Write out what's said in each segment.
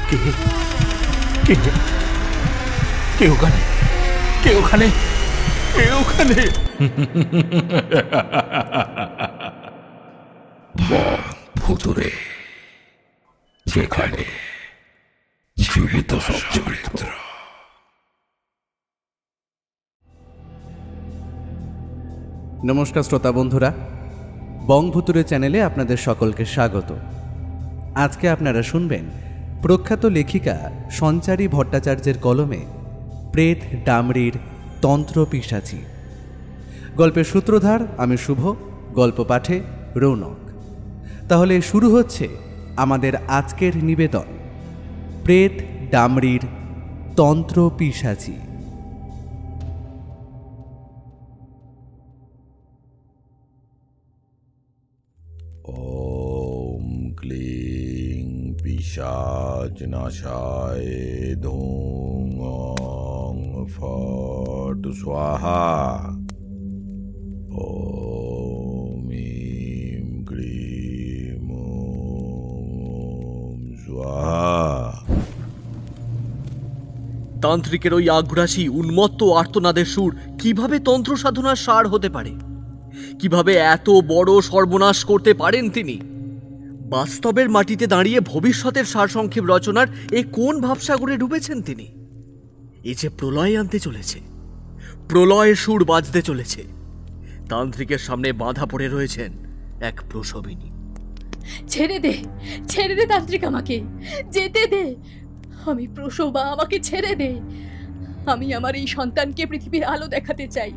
কে কে কে ওখানে? কে ওখানে? কে ওখানে? ভুতুরে, যেখানে জীবিত সব চরিত্র। নমস্কার শ্রোতা বন্ধুরা, বং ভুতুরে চ্যানেলে আপনাদের সকলকে স্বাগত। আজকে আপনারা শুনবেন প্রখ্যাত লেখিকা সঞ্চারী ভট্টাচার্যের কলমে প্রেত ডামরির তন্ত্র পিশাচী। গল্পের সূত্রধার আমি শুভ, গল্প পাঠে রৌনক। তাহলে শুরু হচ্ছে আমাদের আজকের নিবেদন, প্রেত ডামরির তন্ত্র পিশাচী। ওম ক্লিং পিশাচনাশায় ধূং অং ফট স্বাহা। ওম ইম ক্রিম ওম স্বাহা। তান্ত্রিকের ওই আগ্রাসী উন্মত্ত আর্তনাদের সুর কিভাবে তন্ত্র সাধনার সার হতে পারে? কিভাবে এত বড় সর্বনাশ করতে পারেন তিনি? বাস্তবের মাটিতে দাঁড়িয়ে ভবিষ্যতের সারসংক্ষেপ রচনার এ কোন ভাবসাগরে ডুবেছেন তিনি? এ যে প্রলয় আনতে চলেছে, প্রলয়ের সুর বাজতে চলেছে। তান্ত্রিকের সামনে বাধা পড়ে রয়েছেন এক প্রসবিনী। ছেড়ে দে, ছেড়ে দে তান্ত্রিক, আমাকে যেতে দে। আমি প্রসবা, আমাকে ছেড়ে দে। আমি আমার এই সন্তানকে পৃথিবীর আলো দেখাতে চাই।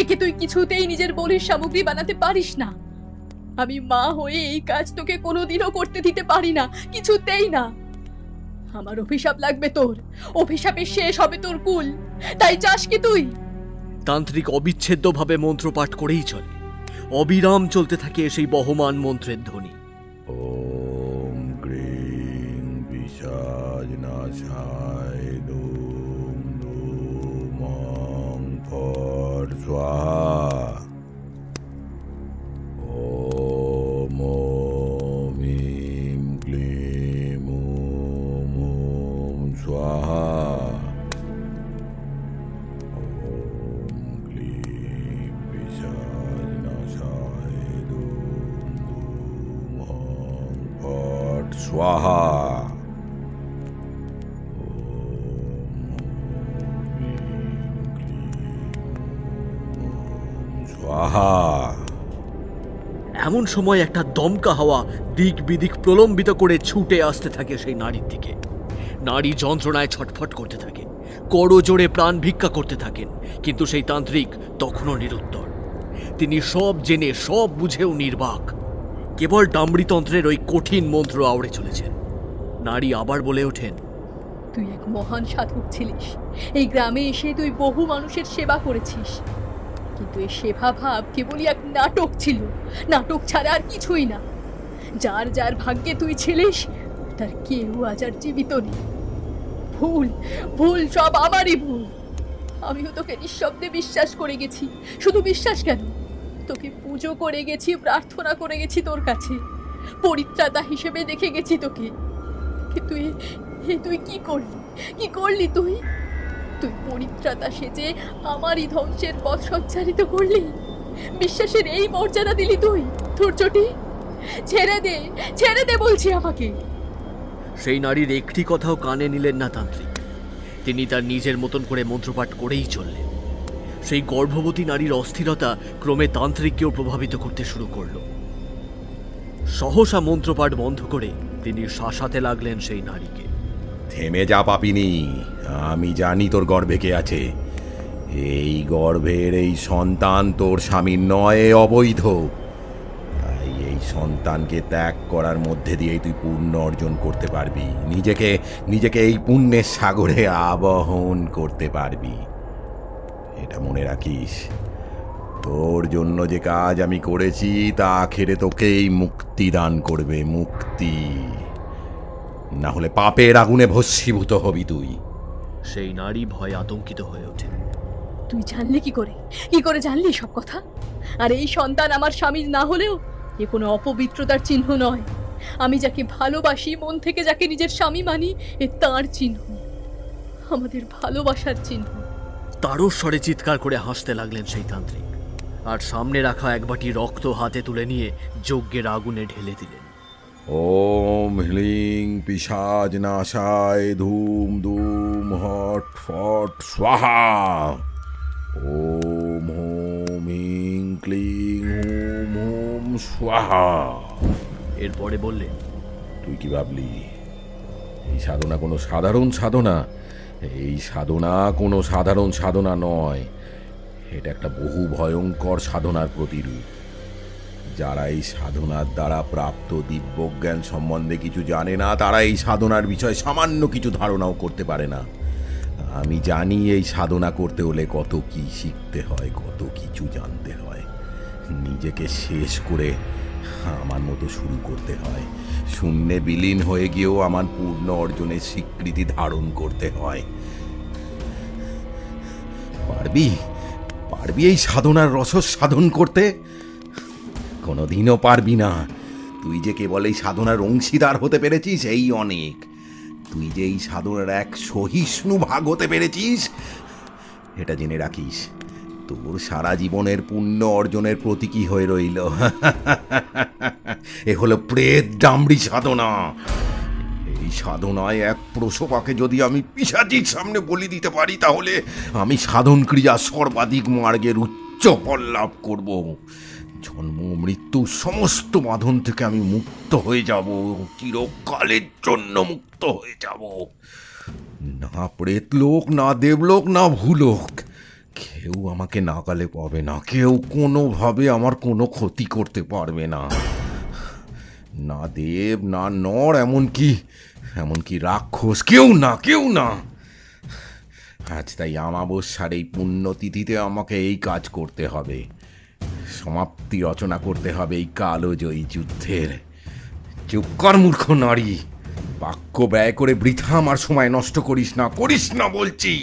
একে তুই কিছুতেই নিজের বলির সামগ্রী বানাতে পারিস না। আমি মা হয়ে এই কাজ তোকে কোনোদিনও করতে দিতে পারি না, কিছুতেই না। আমার অভিশাপ লাগবে তোর, অভিশাপের শেষ হবে তোর কুল। তাই চাস কি তুই? তান্ত্রিক অবিচ্ছেদ্যভাবে মন্ত্রপাঠ করেই চলে। অবিরাম চলতে থাকে সেই বহমান মন্ত্রের ধ্বনি। ওম ক্রিং পিশাচনাশায় ধূং ধূম অং ফট স্বাহা। ওম ওম ইম ক্লিম ওম ওম স্বাহা। ওম ক্লিম পিশাচনাশায় ধূং ধূম অং ফট স্বাহা। এমন সময় একটা দমকা হাওয়া দিক বিদিক প্রলম্বিত করে ছুটে আসতে থাকে সেই নারীর দিকে। নারী যন্ত্রণায় ছটফট করতে থাকে, করজোড়ে প্রাণ ভিক্ষা করতে থাকেন। কিন্তু সেই তান্ত্রিক তখনও নিরুত্তর। তিনি সব জেনে সব বুঝেও নির্বাক। কেবল ডামরিতন্ত্রের ওই কঠিন মন্ত্র আওড়ে চলেছেন। নারী আবার বলে ওঠেন, তুই এক মহান সাধক ছিলিস। এই গ্রামে এসে তুই বহু মানুষের সেবা করেছিস। কিন্তু এই সেবা ভাব কেবলই এক নাটক ছিল, নাটক ছাড়া আর কিছুই না। যার যার ভাগ্যে তুই ছিলিস, তার কেউ আজ আর জীবিত নেই। ভুল, ভুল, সব আমারই ভুল। আমিও তোকে নিঃশব্দে বিশ্বাস করে গেছি। শুধু বিশ্বাস কেন, তোকে পুজো করে গেছি, প্রার্থনা করে গেছি তোর কাছে, পরিত্রাতা হিসেবে দেখে গেছি তোকে। কিন্তু তুই কি করলি? কি করলি তুই? তুই পরিত্রাতা সেজে আমারই ধ্বংসের পথ সঞ্চারিত করলি। বিশ্বাসের এই মর্যাদা দিলি তুই? ধৈর্যটি ছেড়ে দে, ছেড়ে দে বলছি আমাকে। সেই নারীর একটি কথাও কানে নিলেন না তান্ত্রিক। তিনি তার নিজের মতন করে মন্ত্রপাঠ করেই চললেন। সেই গর্ভবতী নারীর অস্থিরতা ক্রমে তান্ত্রিককেও প্রভাবিত করতে শুরু করল। সহসা মন্ত্রপাঠ বন্ধ করে তিনি শাসাতে লাগলেন সেই নারীকে। থেমে যা পাপিনি, আমি জানি তোর গর্ভে কে আছে। এই গর্ভের এই সন্তান তোর স্বামীর নয়, অবৈধ। তাই এই সন্তানকে ত্যাগ করার মধ্যে দিয়েই তুই পুণ্য অর্জন করতে পারবি, নিজেকে এই পুণ্যের সাগরে আবাহন করতে পারবি। এটা মনে রাখিস, তোর জন্য যে কাজ আমি করেছি তা আখেরে তোকেই মুক্তি দান করবে, মুক্তি। না হলে পাপের আগুনে ভস্মীভূত হবি তুই। সেই নারী ভয়ে আতঙ্কিত হয়ে ওঠে। তুই জানলি কি করে? কি করে জানলি সব কথা? আর এই সন্তান আমার স্বামীর না হলেও এ কোনো অপবিত্রতার চিহ্ন নয়। আমি যাকে ভালোবাসি, মন থেকে যাকে নিজের স্বামী মানি, এ তাঁর চিহ্ন, আমাদের ভালোবাসার চিহ্ন। তারও স্বরে চিৎকার করে হাসতে লাগলেন সেই তান্ত্রিক, আর সামনে রাখা এক বাটি রক্ত হাতে তুলে নিয়ে যজ্ঞের আগুনে ঢেলে দিলেন। ওম হ্লিং পিশাচ নাশায় ধূম ধূম হট ফট স্বাহা। ওম হোম হিং ক্লিং হুম হুম স্বাহা। এরপরে বললেন, তুই কি ভাবলি এই সাধনা কোনো সাধারণ সাধনা? এই সাধনা কোনো সাধারণ সাধনা নয়, এটা একটা বহু ভয়ঙ্কর সাধনার প্রতিরূপ। যারা এই সাধনার দ্বারা প্রাপ্ত দিব্যজ্ঞান সম্বন্ধে কিছু জানে না, তারা এই সাধনার বিষয়ে সামান্য কিছু ধারণাও করতে পারে না। আমি জানি এই সাধনা করতে হলে কত কি শিখতে হয়, কত কিছু জানতে হয়। নিজেকে শেষ করে আমার মতো শুরু করতে হয়। শূন্যে বিলীন হয়ে গিয়েও আমার পূর্ণ অর্জনের স্বীকৃতি ধারণ করতে হয়। পারবি পারবি এই সাধনার রসদ সাধন করতে? কোনোদিনও পারবি না। তুই যে কেবল এই সাধনার অংশীদার হতে পেরেছিস, এই অনেক। তুই যে এই সাধনার এক সহিষ্ণু ভাগ হতে পেরেছিস, এটা জেনে রাখিস, তোর সারা জীবনের পুণ্য অর্জনের প্রতীকী হয়ে রইল। এ হলো প্রেত ডামড়ি সাধনা। এই সাধনায় এক প্রসবাকে যদি আমি পিশাচির সামনে বলি দিতে পারি, তাহলে আমি সাধন ক্রিয়া সর্বাধিক মার্গের উচ্চ ফল লাভ করব। জন্ম মৃত্যু সমস্ত বাঁধন থেকে আমি মুক্ত হয়ে যাব, চিরকালের জন্য মুক্ত হয়ে যাব। না প্রেতলোক, না দেবলোক, না ভূলোক, কেউ আমাকে নাগালে পাবে না। কেউ কোনোভাবে আমার কোনো ক্ষতি করতে পারবে না। না দেব, না নর, এমনকি রাক্ষস, কেউ না, কেউ না। আজ তাই আমাবস্যার এই পুণ্যতিথিতে আমাকে এই কাজ করতে হবে। সমাপ্তি রচনা করতে হবে এই কালোজয়ী যুদ্ধের। চুপ কর মূর্খ নারী, বাক্য ব্যয় করে বৃথা আমার সময় নষ্ট করিস না বলছি।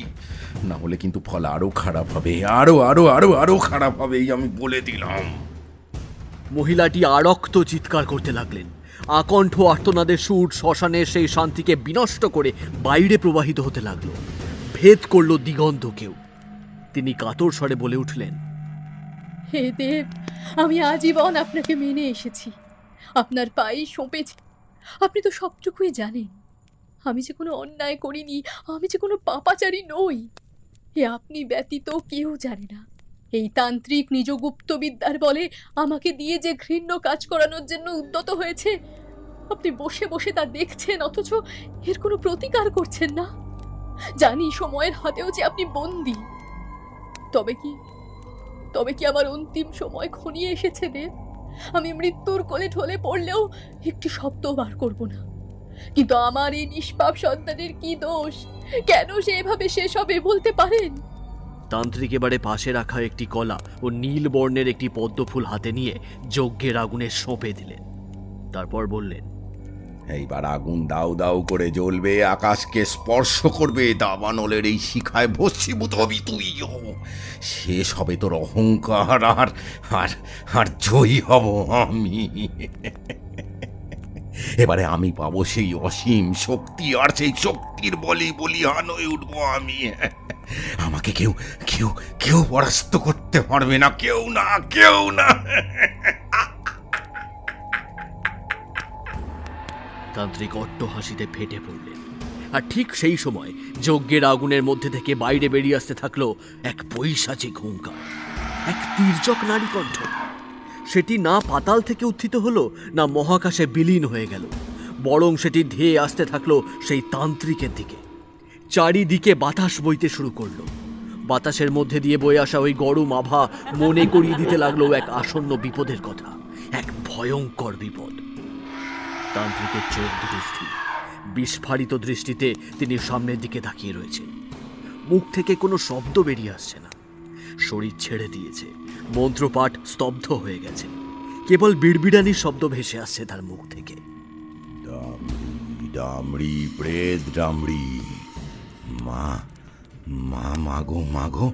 না হলে কিন্তু ফল আরো খারাপ হবে, আরো আরো আরো আরো খারাপ হবে, এই আমি বলে দিলাম। মহিলাটি আরক্ত চিৎকার করতে লাগলেন। আকণ্ঠ আর্তনাদের সুর শ্মশানের সেই শান্তিকে বিনষ্ট করে বাইরে প্রবাহিত হতে লাগলো, ভেদ করল দিগন্তকেও। তিনি কাতর স্বরে বলে উঠলেন, হে দেব, আমি আজীবন আপনাকে মেনে এসেছি, আপনার পায়ে সঁপেছি। আপনি তো সবটুকুই জানেন। আমি যে কোনো অন্যায় করিনি, আমি যে কোনো পাপাচারী নই, এ আপনি ব্যতীত কেউ জানে না। এই তান্ত্রিক নিজ গুপ্তবিদ্যার বলে আমাকে দিয়ে যে ঘৃণ্য কাজ করানোর জন্য উদ্যত হয়েছে, আপনি বসে বসে তা দেখছেন, অথচ এর কোনো প্রতিকার করছেন না। জানি সময়ের হাতেও যে আপনি বন্দী। তবে কি আমার অন্তিম সময় ঘনিয়ে এসেছে দেব? আমি মৃত্যুর কোলে ঢলে পড়লেও একটি শব্দ বার করব না। কিন্তু আমার এই নিষ্পাপ সন্তানের কি দোষ? কেন সে এভাবে শেষ হবে বলতে পারেন? তান্ত্রিক এবারে পাশে রাখা একটি কলা ও নীল বর্ণের একটি পদ্মফুল হাতে নিয়ে যজ্ঞের আগুনে সঁপে দিলেন। তারপর বললেন, এইবার আগুন দাউ দাউ করে জ্বলবে, আকাশকে স্পর্শ করবে। দাবানলের এই শিখায় ভস্মীভূত হবি তুইও। শেষ হবে তোর অহংকার, আর জয়ী হব আমি। এবারে আমি পাবো সেই অসীম শক্তি, আর সেই শক্তির বলিহান হয়ে উঠবো আমি। আমাকে কেউ কেউ কেউ পরাস্ত করতে পারবে না, কেউ না, কেউ না। তান্ত্রিক অট্ট হাসিতে ফেটে পড়লেন। আর ঠিক সেই সময় যজ্ঞের আগুনের মধ্যে থেকে বাইরে বেরিয়ে আসতে থাকলো এক পৈশাচিক হুঙ্কার, এক তির্যক নারী কণ্ঠ। সেটি না পাতাল থেকে উত্থিত হলো, না মহাকাশে বিলীন হয়ে গেল, বরং সেটি ধেয়ে আসতে থাকলো সেই তান্ত্রিকের দিকে। চারিদিকে বাতাস বইতে শুরু করলো। বাতাসের মধ্যে দিয়ে বয়ে আসা ওই গরম আভা মনে করিয়ে দিতে লাগলো এক আসন্ন বিপদের কথা, এক ভয়ঙ্কর বিপদ। তান্ত্রিকের চোখ দুটো স্থির, বিস্ফারিত দৃষ্টিতে তিনি সামনের দিকে তাকিয়ে রয়েছেন। মুখ থেকে কোনো শব্দ বেরিয়ে আসছে না, শরীর ছেড়ে দিয়েছে, মন্ত্রপাঠ স্তব্ধ হয়ে গেছে, কেবল বিড়বিড়ানির শব্দ ভেসে আসছে তার মুখ থেকে। ডামড়ি প্রেত ডামড়ি, মাগো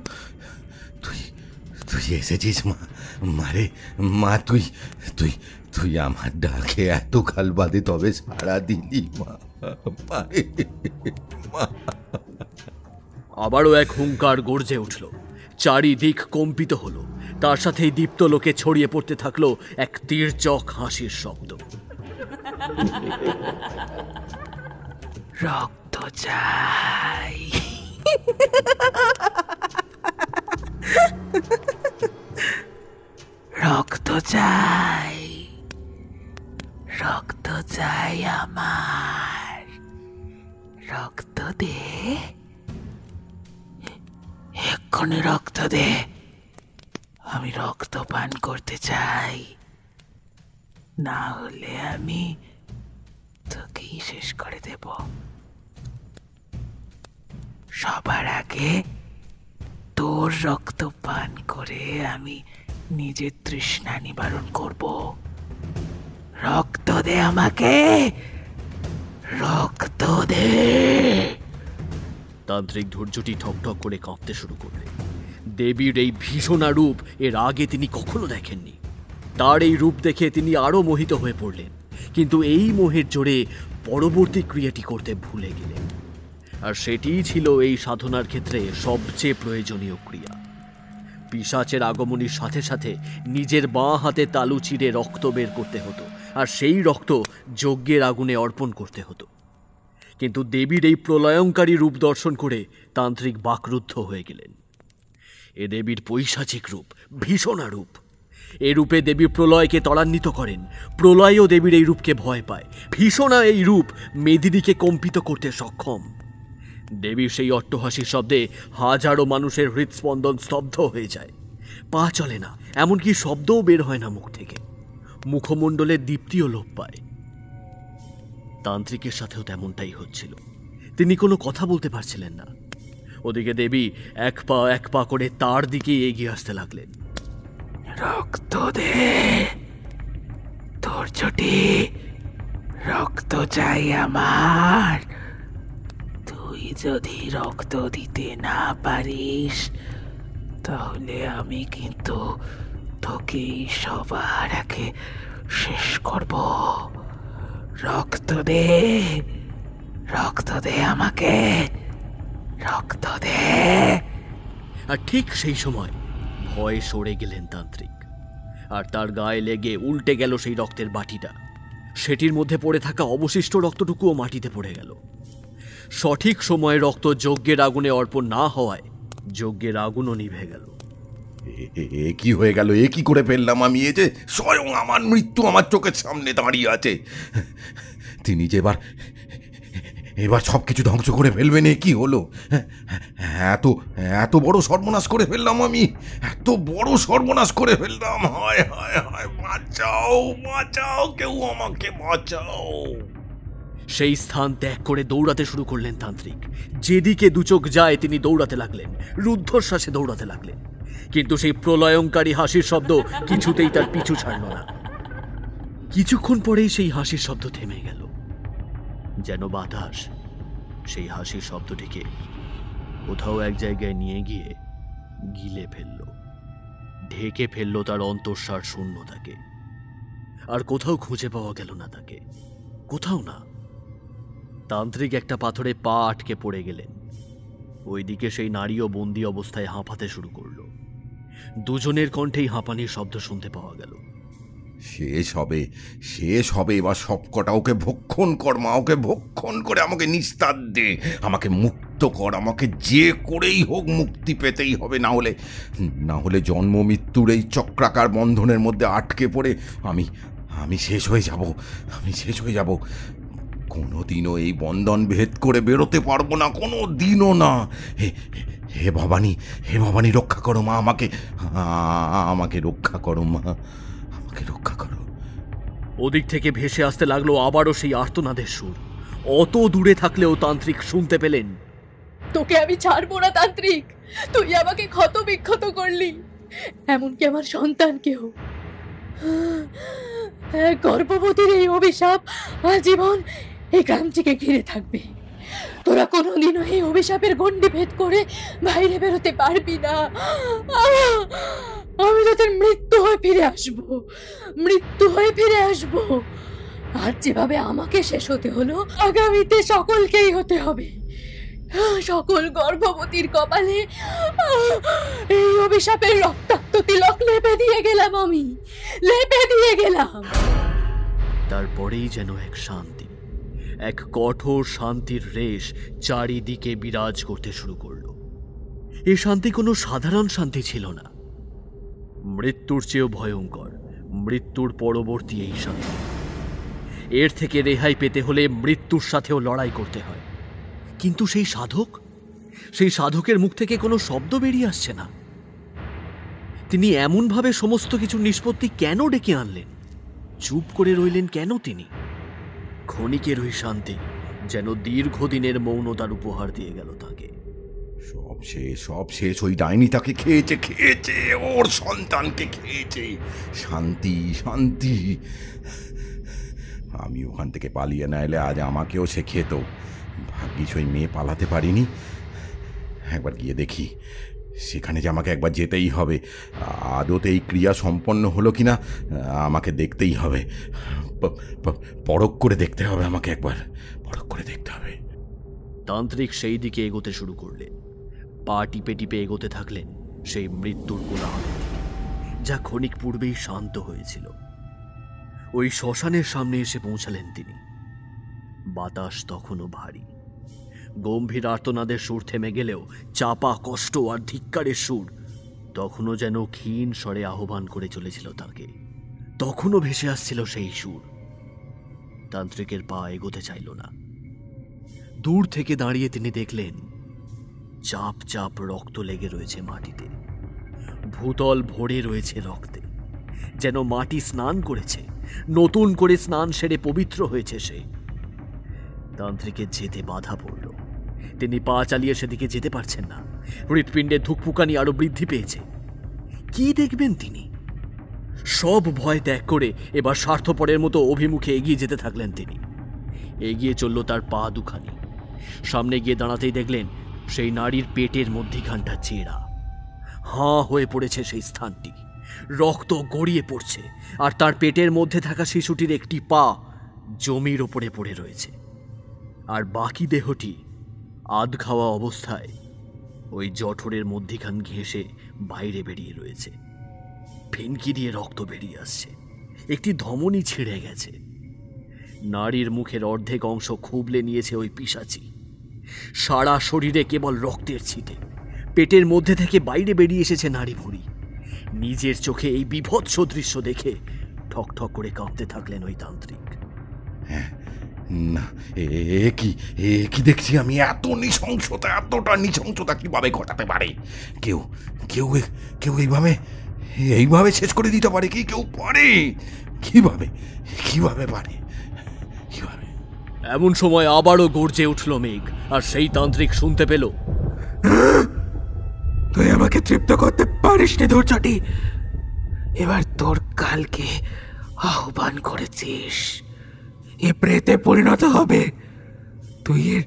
তুই তুই এসেছিস মা? মারে মা, তুই তুই তুই আমার ডাকে এত কাল বাদে তবে সাড়া দিলি মা। মারে মা। আবারও এক হুঙ্কার গর্জে উঠল, চারিদিক কম্পিত হলো, তার সাথেই দীপ্ত লোকে ছড়িয়ে পড়তে থাকলো এক তীর্যক হাসির শব্দ। রক্ত চাই, রক্ত চাই, রক্ত চাই আমার, রক্ত দে, এক্ষুনি রক্ত দে, আমি রক্ত পান করতে চাই, না হলে আমি তোকেই শেষ করে দেব। সবার আগে তোর রক্ত পান করে আমি নিজের তৃষ্ণা নিবারণ করব। রক্ত দে আমাকে, রক্ত দে। তান্ত্রিক ধৈর্যটি ঠকঠক করে কাঁপতে শুরু করলেন। দেবীর এই ভীষণা রূপ এর আগে তিনি কখনো দেখেননি। তার এই রূপ দেখে তিনি আরো মোহিত হয়ে পড়লেন, কিন্তু এই মোহের জোরে পরবর্তী ক্রিয়াটি করতে ভুলে গেলেন। আর সেটিই ছিল এই সাধনার ক্ষেত্রে সবচেয়ে প্রয়োজনীয় ক্রিয়া। পিশাচের আগমনের সাথে সাথে নিজের বাঁ হাতে তালু চিরে রক্ত বের করতে হতো, আর সেই রক্ত যজ্ঞের আগুনে অর্পণ করতে হতো। কিন্তু দেবীর এই প্রলয়ঙ্কারী রূপ দর্শন করে তান্ত্রিক বাকরুদ্ধ হয়ে গেলেন। এ দেবীর পৈশাচিক রূপ, ভীষণা রূপ। এ রূপে দেবী প্রলয়কে ত্বরান্বিত করেন। প্রলয়ও দেবীর এই রূপকে ভয় পায়। ভীষণা এই রূপ মেদিনীকে কম্পিত করতে সক্ষম। দেবীর সেই অট্টহাসির শব্দে হাজারো মানুষের হৃদস্পন্দন স্তব্ধ হয়ে যায়। পা চলে না, এমনকি শব্দও বের হয় না মুখ থেকে। মুখমণ্ডলের দীপ্তিও লোপ পায়। তান্ত্রিকের সাথেও তেমনটাই হচ্ছিল। তিনি কোনো কথা বলতে পারছিলেন না। ওদিকে দেবী এক পা করে তার দিকে এগিয়ে আসতে লাগলেন। রক্ত দে, তোর ছুটি, রক্ত চাই আমার। তুই যদি রক্ত দিতে না পারিস তাহলে আমি কিন্তু তোকেই সবার আগে শেষ করব। রক্ত দে, রক্ত দে আমাকে, রক্ত দে। আর ঠিক সেই সময় ভয়ে সরে গেলেন তান্ত্রিক, আর তার গায়ে লেগে উল্টে গেল সেই রক্তের বাটিটা। সেটির মধ্যে পড়ে থাকা অবশিষ্ট রক্তটুকুও মাটিতে পড়ে গেল। সঠিক সময়ে রক্ত যজ্ঞের আগুনে অর্পণ না হওয়ায় যজ্ঞের আগুনও নিভে গেল। এ কি হয়ে গেল? এ কি করে ফেললাম আমি? এ যে স্বয়ং আমার মৃত্যু আমার চোখের সামনে দাঁড়িয়ে আছে। তিনি যে এবার সব কিছু ধ্বংস করে ফেলবেন। এ কি হলো? এত এত বড় সর্বনাশ করে ফেললাম আমি, এত বড় সর্বনাশ করে ফেললাম। হায় হায় হায়, বাঁচাও বাঁচাও, কেউ আমাকে বাঁচাও। সেই স্থান ত্যাগ করে দৌড়াতে শুরু করলেন তান্ত্রিক। যেদিকে দুচোখ যায় তিনি দৌড়াতে লাগলেন, রুদ্ধশ্বাসে দৌড়াতে লাগলেন। কিন্তু সেই প্রলয়ঙ্কারী হাসির শব্দ কিছুতেই তার পিছু ছাড়ল না। কিছুক্ষণ পরেই সেই হাসির শব্দ থেমে গেল। যেন বাতাস সেই হাসির শব্দটিকে কোথাও এক জায়গায় নিয়ে গিয়ে গিলে ফেলল, ঢেকে ফেলল তার অন্তঃসার শূন্যতাকে। আর কোথাও খুঁজে পাওয়া গেল না তাকে, কোথাও না। তান্ত্রিক একটা পাথরে পা আটকে পড়ে গেলেন। ওইদিকে সেই নারীও বন্দি অবস্থায় হাঁপাতে শুরু করল। দুজনের কণ্ঠেই হাঁপানির শব্দ শুনতে পাওয়া গেল। শেষ হবে এবার সব কটা। ওকে ভক্ষণ কর মা, ওকে ভক্ষণ করে আমাকে নিস্তার দে, আমাকে মুক্ত কর। আমাকে যে করেই হোক মুক্তি পেতেই হবে, না হলে জন্ম মৃত্যুর এই চক্রাকার বন্ধনের মধ্যে আটকে পড়ে আমি শেষ হয়ে যাব। কোনোদিনও এই বন্ধন ভেদ করে বেরোতে পারবো না, কোনো দিনও না। হে ভবানী রক্ষা করো মা, আমাকে রক্ষা করো মা, আমাকে রক্ষা করো। ওদিক থেকে ভেসে আসতে লাগলো আবারও সেই আর্তনাদের সুর। অত দূরে থাকলেও তান্ত্রিক শুনতে পেলেন। তোকে আমি ছাড়বো না তান্ত্রিক, তুই আমাকে ক্ষত বিক্ষত করলি, এমনকি আমার সন্তানকেও। গর্ভবতীর এই অভিশাপ আজীবন এই গ্রামটিকে ঘিরে থাকবে। তোরা কোনোদিনও এই অভিশাপের গণ্ডি ভেদ করে বাইরে বেরোতে পারবি না। আমি তোদের মৃত্যু হয়ে ফিরে আসবো, মৃত্যু হয়ে ফিরে আসবো। আর যেভাবে আমাকে শেষ হতে হলো, আগামীতে সকলকেই হতে হবে। সকল গর্ভবতীর কপালে এই অভিশাপের রক্তাক্ত তিলক লেপে দিয়ে গেলাম, আমি লেপে দিয়ে গেলাম। তারপরেই যেন এক শান্তি, এক কঠোর শান্তির রেশ চারিদিকে বিরাজ করতে শুরু করলো। এই শান্তি কোনো সাধারণ শান্তি ছিল না, মৃত্যুর চেয়েও ভয়ঙ্কর, মৃত্যুর পরবর্তী এই শান্তি। এর থেকে রেহাই পেতে হলে মৃত্যুর সাথেও লড়াই করতে হয়। কিন্তু সেই সাধকের মুখ থেকে কোনো শব্দ বেরিয়ে আসছে না। তিনি এমনভাবে সমস্ত কিছু নিষ্পত্তি কেন ডেকে আনলেন? চুপ করে রইলেন কেন তিনি? ক্ষণিকের ওই শান্তি যেন দীর্ঘদিনের মৌনতার উপহার দিয়ে গেল তাকে। সব শেষ। ওই ডাইনি তাকে খেয়েছে, ওর সন্তানকে খেয়েছে। শান্তি। আমি ওখান থেকে পালিয়ে না এলে আজ আমাকেও সে খেত। ভাগ্যিস ওই মেয়ে পালাতে পারিনি। একবার গিয়ে দেখি, সেখানে যে আমাকে একবার যেতেই হবে। আদতে এই ক্রিয়া সম্পন্ন হলো কিনা আমাকে দেখতেই হবে। পরখ করে দেখতে হবে, আমাকে একবার পরখ করে দেখতে হবে। তান্ত্রিক সেই দিকে এগোতে শুরু করলেন। পা টিপে টিপে এগোতে থাকলেন সেই মৃত্যুর কোলাহলের দিকে, যা ক্ষণিক পূর্বেই শান্ত হয়েছিল। ওই শ্মশানের সামনে এসে পৌঁছালেন তিনি। বাতাস তখনও ভারী। গম্ভীর আর্তনাদের সুর থেমে গেলেও চাপা কষ্ট আর ধিক্কারের সুর তখনও যেন ক্ষীণ স্বরে আহ্বান করে চলেছিল তাকে। তখনও ভেসে আসছিল সেই সুর। তান্ত্রিকের পা এগোতে চাইল না। দূর থেকে দাঁড়িয়ে তিনি দেখলেন চাপ চাপ রক্ত লেগে রয়েছে মাটিতে। ভূতল ভরে রয়েছে রক্তে, যেন মাটি স্নান করেছে, নতুন করে স্নান সেরে পবিত্র হয়েছে সে। তান্ত্রিকের যেতে বাধা পড়ল। তিনি পা চালিয়ে সেদিকে যেতে পারছেন না। হৃৎপিণ্ডে ধুকপুকানি আরো বৃদ্ধি পেয়েছে। কি দেখবেন তিনি? সব ভয় ত্যাগ করে এবার স্বার্থপরের মতো অভিমুখে এগিয়ে যেতে থাকলেন তিনি। এগিয়ে চলল তার পা দুখানি। সামনে গিয়ে দাঁড়াতেই দেখলেন সেই নারীর পেটের মধ্যিখানটা চেরা। হাঁ হয়ে পড়েছে সেই স্থানটি, রক্ত গড়িয়ে পড়ছে, আর তার পেটের মধ্যে থাকা শিশুটির একটি পা জমির ওপরে পড়ে রয়েছে, আর বাকি দেহটি আধ খাওয়া অবস্থায় ওই জঠরের মধ্যিখান ঘেঁষে বাইরে বেরিয়ে রয়েছে। ফিনকি দিয়ে রক্ত বেরিয়ে আসছে, একটি ধমনী ছিঁড়ে গেছে। নারীর মুখের অর্ধেক অংশ খুবলে নিয়েছে ওই পিশাচি। সারা শরীরে কেবল রক্তের ছিটে। পেটের মধ্যে থেকে বাইরে বেরিয়ে এসেছে নারী ভুঁড়ি। নিজের চোখে এই বিভৎস দৃশ্য দেখে ঠক ঠক করে কাঁপতে থাকলেন ওই তান্ত্রিক। না, কি দেখছি আমি? এতটা নৃশংসতা কিভাবে ঘটাতে পারে? কেউ এইভাবে শেষ করে দিতে পারে কি? কেউ পারে? কিভাবে পারে? এমন সময় আবারও গর্জে উঠল মেঘ, আর সেই তান্ত্রিক শুনতে পেল, তুই আমাকে তৃপ্ত করতে পারিস নি ধৈর্যটি। এবার তোর কালকে আহ্বান করেছিস, এ প্রেতে পরিণত হবে। তুই এর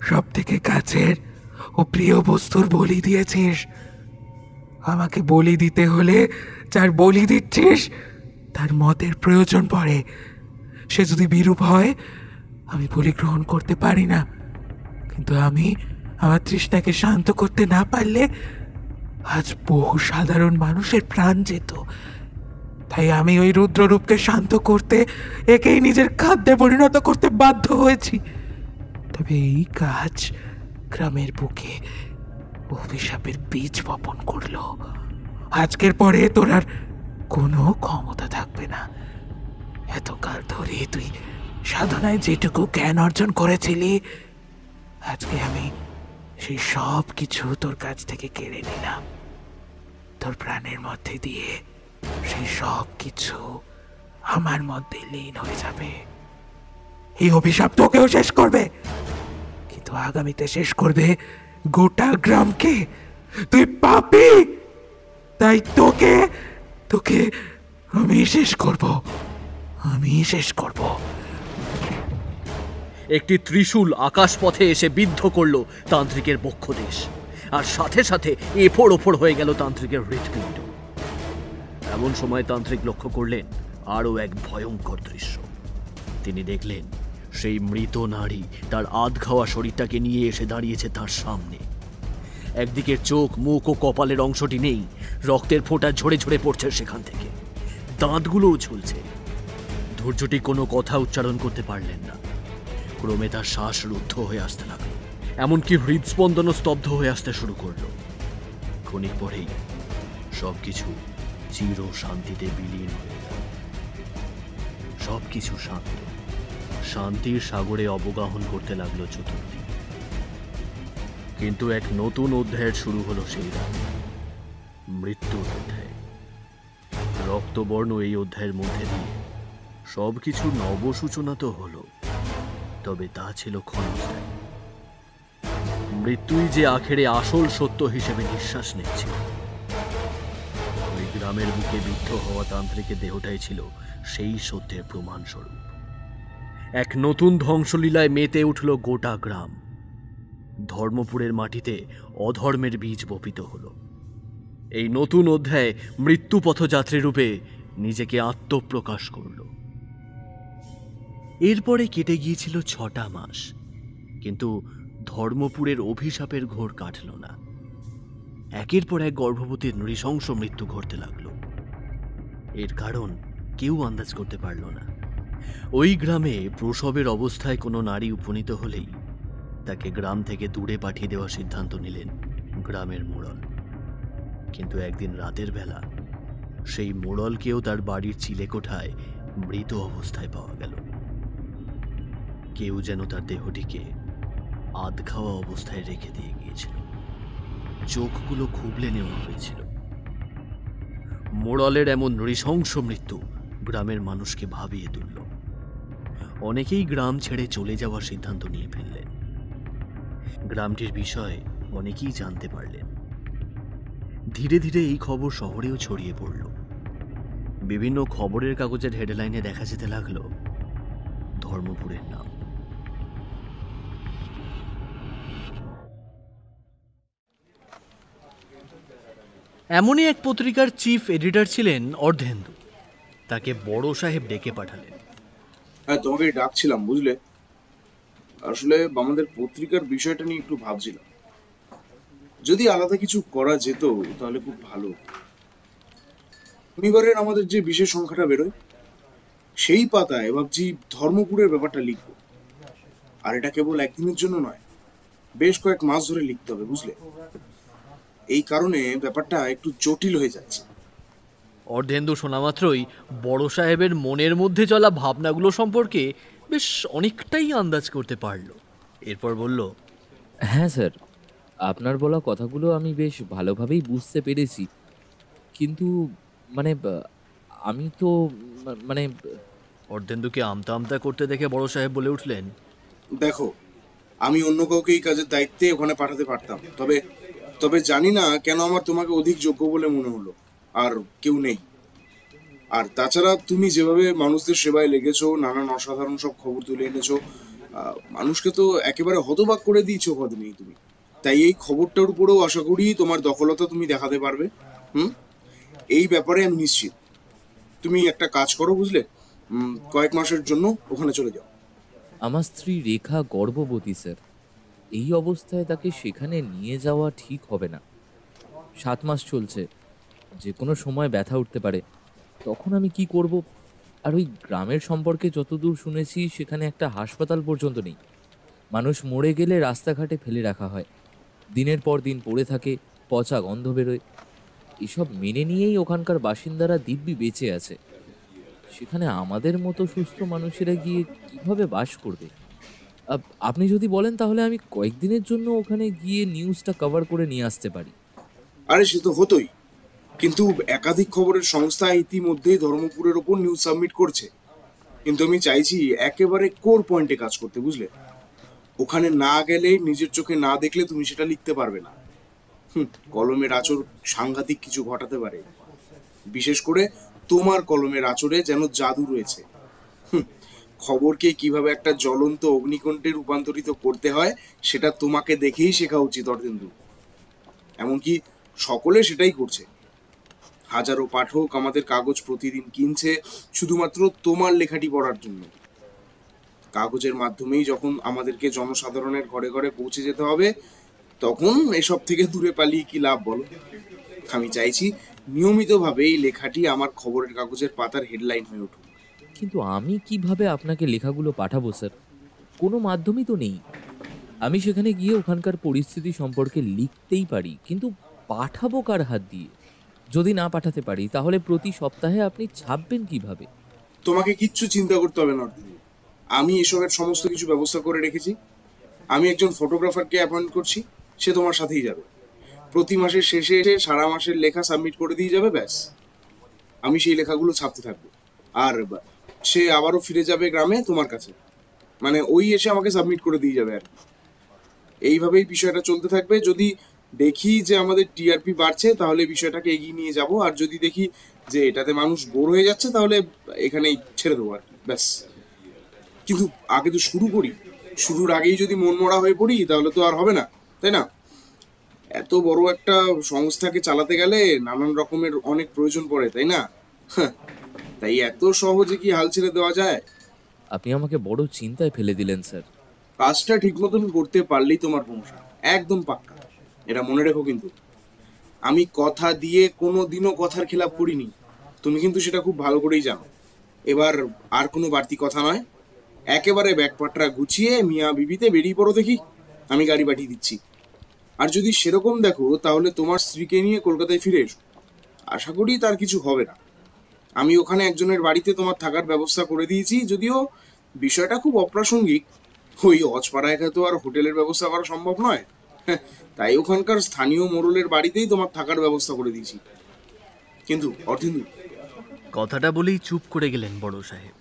সব থেকে কাছের ও প্রিয় বস্তুর বলি দিয়েছিস। আমাকে বলি দিতে হলে যার বলি দিচ্ছিস তার মতের প্রয়োজন পড়ে। সে যদি বিরূপ হয় আমি বলি গ্রহণ করতে পারি না। কিন্তু আমি আমার তৃষ্ণাকে শান্ত করতে না পারলে আজ বহু সাধারণ মানুষের প্রাণ যেত। তাই আমি ওই রুদ্ররূপকে শান্ত করতে একেই নিজের খাদ্যে পরিণত করতে বাধ্য হয়েছি। তবে এই কাজ গ্রামের বুকে অভিশাপের বীজ বপন করলো। আজকের পরে তোর আর কোনো ক্ষমতা থাকবে না। এতকাল ধরে তুই সাধনায় যেটুকু জ্ঞান অর্জন করেছিলি, আজকে আমি সেই সব কিছু তোর কাছ থেকে কেড়ে নিলাম। তোর প্রাণের মধ্যে দিয়ে সেই সব কিছু আমার মধ্যে লীন হয়ে যাবে। এই অভিশাপ তোকেও শেষ করবে, কিন্তু আগামীতে শেষ করবে গোটা গ্রামকে। তুই পাপী, তাই তোকে আমি শেষ করব। একটি ত্রিশূল আকাশপথে এসে বিদ্ধ করল তান্ত্রিকের বক্ষদেশ, আর সাথে সাথে এফোড় ওফোড় হয়ে গেল তান্ত্রিকের হৃৎপিণ্ড। এমন সময় তান্ত্রিক লক্ষ্য করলেন আরও এক ভয়ঙ্কর দৃশ্য। তিনি দেখলেন সেই মৃত নারী তার আধ খাওয়া শরীরটাকে নিয়ে এসে দাঁড়িয়েছে তার সামনে। একদিকের চোখ, মুখ ও কপালের অংশটি নেই, রক্তের ফোঁটা ঝরে ঝরে পড়ছে সেখান থেকে, দাঁতগুলোও ঝুলছে। ধৈর্যটি কোনো কথা উচ্চারণ করতে পারলেন না। ক্রমে তার শ্বাস রুদ্ধ হয়ে আসতে লাগলো, এমনকি হৃদস্পন্দনও স্তব্ধ হয়ে আসতে শুরু করলো। ক্ষণিক পরেই সবকিছু চির শান্তিতে বিলীন হয়ে গেল। সবকিছু শান্ত, শান্তির সাগরে অবগাহন করতে লাগলো চতুর্দিক। কিন্তু এক নতুন অধ্যায়ের শুরু হলো সেই রাত, মৃত্যুর অধ্যায়। রক্তবর্ণ এই অধ্যায়ের মধ্যে দিয়ে সবকিছুর নবসূচনা তো হলো, তবে তা ছিল ক্ষণস্থায়ী। মৃত্যুই যে আখেরে আসল সত্য হিসেবে নিঃশ্বাস নিচ্ছিল। ওই গ্রামের বুকে বিদ্ধ হওয়া তান্ত্রিকের দেহটাই ছিল সেই সত্যের প্রমাণস্বরূপ। এক নতুন ধ্বংসলীলায় মেতে উঠল গোটা গ্রাম। ধর্মপুরের মাটিতে অধর্মের বীজ বপিত হলো। এই নতুন অধ্যায় মৃত্যু পথযাত্রী রূপে নিজেকে আত্মপ্রকাশ করল। এরপরে কেটে গিয়েছিল 6টা মাস, কিন্তু ধর্মপুরের অভিশাপের ঘোর কাটল না। একের পর এক গর্ভবতীর নৃশংস মৃত্যু ঘটতে লাগল। এর কারণ কেউ আন্দাজ করতে পারল না। ওই গ্রামে প্রসবের অবস্থায় কোনো নারী উপনীত হলেই তাকে গ্রাম থেকে দূরে পাঠিয়ে দেওয়ার সিদ্ধান্ত নিলেন গ্রামের মোড়ল। কিন্তু একদিন রাতের বেলা সেই মোড়লকেও তার বাড়ির চিলেকোঠায় মৃত অবস্থায় পাওয়া গেল। কেউ যেন তার দেহটিকে আধ খাওয়া অবস্থায় রেখে দিয়ে গিয়েছিল। চোখগুলো খুবলে নেওয়া হয়েছিল। মোড়লের এমন নৃশংস মৃত্যু গ্রামের মানুষকে ভাবিয়ে তুলল। অনেকেই গ্রাম ছেড়ে চলে যাওয়ার সিদ্ধান্ত নিয়ে ফেললেন। গ্রামটির বিষয়ে অনেকেই জানতে পারলেন। ধীরে ধীরে এই খবর শহরেও ছড়িয়ে পড়ল। বিভিন্ন খবরের কাগজের হেডলাইনে দেখা যেতে লাগলো ধর্মপুরের নাম। এমনই এক পত্রিকার চিফ এডিটর ছিলেন অর্ধেন্দু। তাকে বড় সাহেব ডেকে পাঠালেন। হ্যাঁ, তোমাকে ডাকছিলাম বুঝলে। আসলে আমাদের পত্রিকার বিষয়টা নিয়ে একটু ভাবছিলাম, যদি আলাদা কিছু করা যেত তাহলে খুব ভালো। শনিবারের আমাদের যে বিশেষ সংখ্যাটা বেরোয় সেই পাতায় ভাবছি ধর্মপুরের ব্যাপারটা লিখবো। আর এটা কেবল একদিনের জন্য নয়, বেশ কয়েক মাস ধরে লিখতে হবে বুঝলে। এই কারণে ব্যাপারটা একটু জটিল হয়ে যাচ্ছে। অর্ধেন্দু শোনা মাত্রই বড় সাহেবের মনের মধ্যে চলা ভাবনাগুলো সম্পর্কে বেশ অনেকটাই আন্দাজ করতে পারল। এরপর বলল, হ্যাঁ স্যার, আপনার বলা কথাগুলো আমি বেশ ভালোভাবেই বুঝতে পেরেছি, কিন্তু আমি তো অর্ধেন্দুকে আমতা আমতা করতে দেখে বড় সাহেব বলে উঠলেন, দেখো, আমি অন্য কাউকে এই কাজের দায়িত্বে ওখানে পাঠাতে পারতাম, তবে জানি না কেন আমার তোমাকে অধিক যোগ্য বলে মনে হলো। আর কেউ নেই। আর তাছাড়া তুমি যেভাবে মানুষদের সেবায় লেগেছো, নানান অসাধারণ সব খবর তুলে এনেছো, মানুষকে তো একেবারে হতবাক করে দিয়েছো কদিনেই তুমি। তাই এই খবরটার উপরেও আশা করি তোমার দখলতা তুমি দেখাতে পারবে। এই ব্যাপারে আমি নিশ্চিত। তুমি একটা কাজ করো বুঝলে, কয়েক মাসের জন্য ওখানে চলে যাও। আমার স্ত্রী রেখা গর্ভবতী স্যার। এই অবস্থায় তাকে সেখানে নিয়ে যাওয়া ঠিক হবে না। 7 মাস চলছে, যে কোনো সময় ব্যথা উঠতে পারে। তখন আমি কি করব? আর ওই গ্রামের সম্পর্কে যতদূর শুনেছি সেখানে একটা হাসপাতাল পর্যন্ত নেই। মানুষ মরে গেলে রাস্তাঘাটে ফেলে রাখা হয়, দিনের পর দিন পড়ে থাকে, পচা গন্ধ বেরোয়। এসব মেনে নিয়েই ওখানকার বাসিন্দারা দিব্যি বেঁচে আছে। সেখানে আমাদের মতো সুস্থ মানুষেরা গিয়ে কিভাবে বাস করবে? আপনি যদি বলেন তাহলে আমি কয়েকদিনের জন্য ওখানে গিয়ে নিউজটা কভার করে নিয়ে আসতে পারি। আরে সে তো হতোই, কিন্তু একাধিক খবরের সংস্থা ইতিমধ্যেই ধর্মপুরের ওপর নিউজ সাবমিট করছে। কিন্তু আমি চাইছি একেবারে কোর পয়েন্টে কাজ করতে বুঝলে। ওখানে না গেলে, নিজের চোখে না দেখলে তুমি সেটা লিখতে পারবে না। কলমের আঁচড় সাংঘাতিক কিছু ঘটাতে পারে। বিশেষ করে তোমার কলমের আঁচড়ে যেন জাদু রয়েছে। খবরকে কিভাবে একটা জ্বলন্ত অগ্নিকুণ্ডে রূপান্তরিত করতে হয় সেটা তোমাকে দেখেই শেখা উচিত অর্ধেন্দু। এমনকি সকলে সেটাই করছে। হাজারো পাঠক আমাদের কাগজ প্রতিদিন কিনছে শুধুমাত্র তোমার লেখাটি পড়ার জন্য। কাগজের মাধ্যমেই যখন আমাদেরকে জনসাধারণের ঘরে ঘরে পৌঁছে যেতে হবে, তখন এসব থেকে দূরে পালিয়ে কি লাভ বলো? আমি চাইছি নিয়মিতভাবে এই লেখাটি আমার খবরের কাগজের পাতার হেডলাইন হয়ে উঠুক। কিন্তু আমি কিভাবে আপনাকে লেখাগুলো পাঠাবো স্যার? কোনো মাধ্যমই তো নেই। আমি সেখানে গিয়ে ওখানকার পরিস্থিতি সম্পর্কে লিখতেই পারি, কিন্তু পাঠাবো কার হাত দিয়ে? যদি না পাঠাতে পারি তাহলে প্রতি সপ্তাহে আপনি ছাপবেন কিভাবে? তোমাকে কিচ্ছু চিন্তা করতে হবে না, আমি এসবের সমস্ত কিছু ব্যবস্থা করে রেখেছি। আমি একজন ফটোগ্রাফারকে অ্যাপয়েন্ট করছি, সে তোমার সাথেই যাবে। প্রতি মাসের শেষে এসে সারা মাসের লেখা সাবমিট করে দিয়ে যাবে, ব্যাস। আমি সেই লেখাগুলো ছাপতে থাকবো, আর সে আবারও ফিরে যাবে গ্রামে তোমার কাছে, মানে ওই এসে আমাকে সাবমিট করে দিয়ে যাবে আর কি। এইভাবেই বিষয়টা চলতে থাকবে। যদি দেখি যে আমাদের টিআরপি বাড়ছে তাহলে বিষয়টাকে এগিয়ে নিয়ে যাব, আর যদি দেখি যে এটাতে মানুষ বোর হয়ে যাচ্ছে তাহলে এখানেই ছেড়ে দেবো আর কি, ব্যাস। কিন্তু আগে তো শুরু করি, শুরুর আগেই যদি মন মরা হয়ে পড়ি তাহলে তো আর হবে না, তাই না? এত বড় একটা সংস্থাকে চালাতে গেলে নানান রকমের অনেক প্রয়োজন পড়ে, তাই না? তাই এত সহজে কি হাল ছেড়ে দেওয়া যায়? আপনি আমাকে বড় চিন্তায় ফেলে দিলেন স্যার। কাজটা ঠিক মতন করতে পারলেই তোমার প্রমোশন একদম পাক্কা, এটা মনে রেখো। কিন্তু আমি কথা দিয়ে কোনো দিনও কথার খেলাপ করিনি, তুমি কিন্তু সেটা খুব ভালো করেই জানো। এবার আর কোনো বাড়তি কথা নয়, একেবারে ব্যাগপাটরা গুছিয়ে মিয়া বিবিতে বেরিয়ে পড়ো দেখি, আমি গাড়ি পাঠিয়ে দিচ্ছি। আর যদি সেরকম দেখো তাহলে তোমার স্ত্রীকে নিয়ে কলকাতায় ফিরে এসো, আশা করি তার কিছু হবে না। আমি ওখানে একজনের বাড়িতে তোমার থাকার ব্যবস্থা করে দিয়েছি, যদিও বিষয়টা খুব অপ্রাসঙ্গিক। ওই অজপাড়া একা তো আর হোটেলের ব্যবস্থা করা সম্ভব নয়, তাই ওখানকার স্থানীয় মোড়লের বাড়িতেই তোমার থাকার ব্যবস্থা করে দিয়েছি। কিন্তু অর্ধেন্দু, কথাটা বলেই চুপ করে গেলেন বড় সাহেব।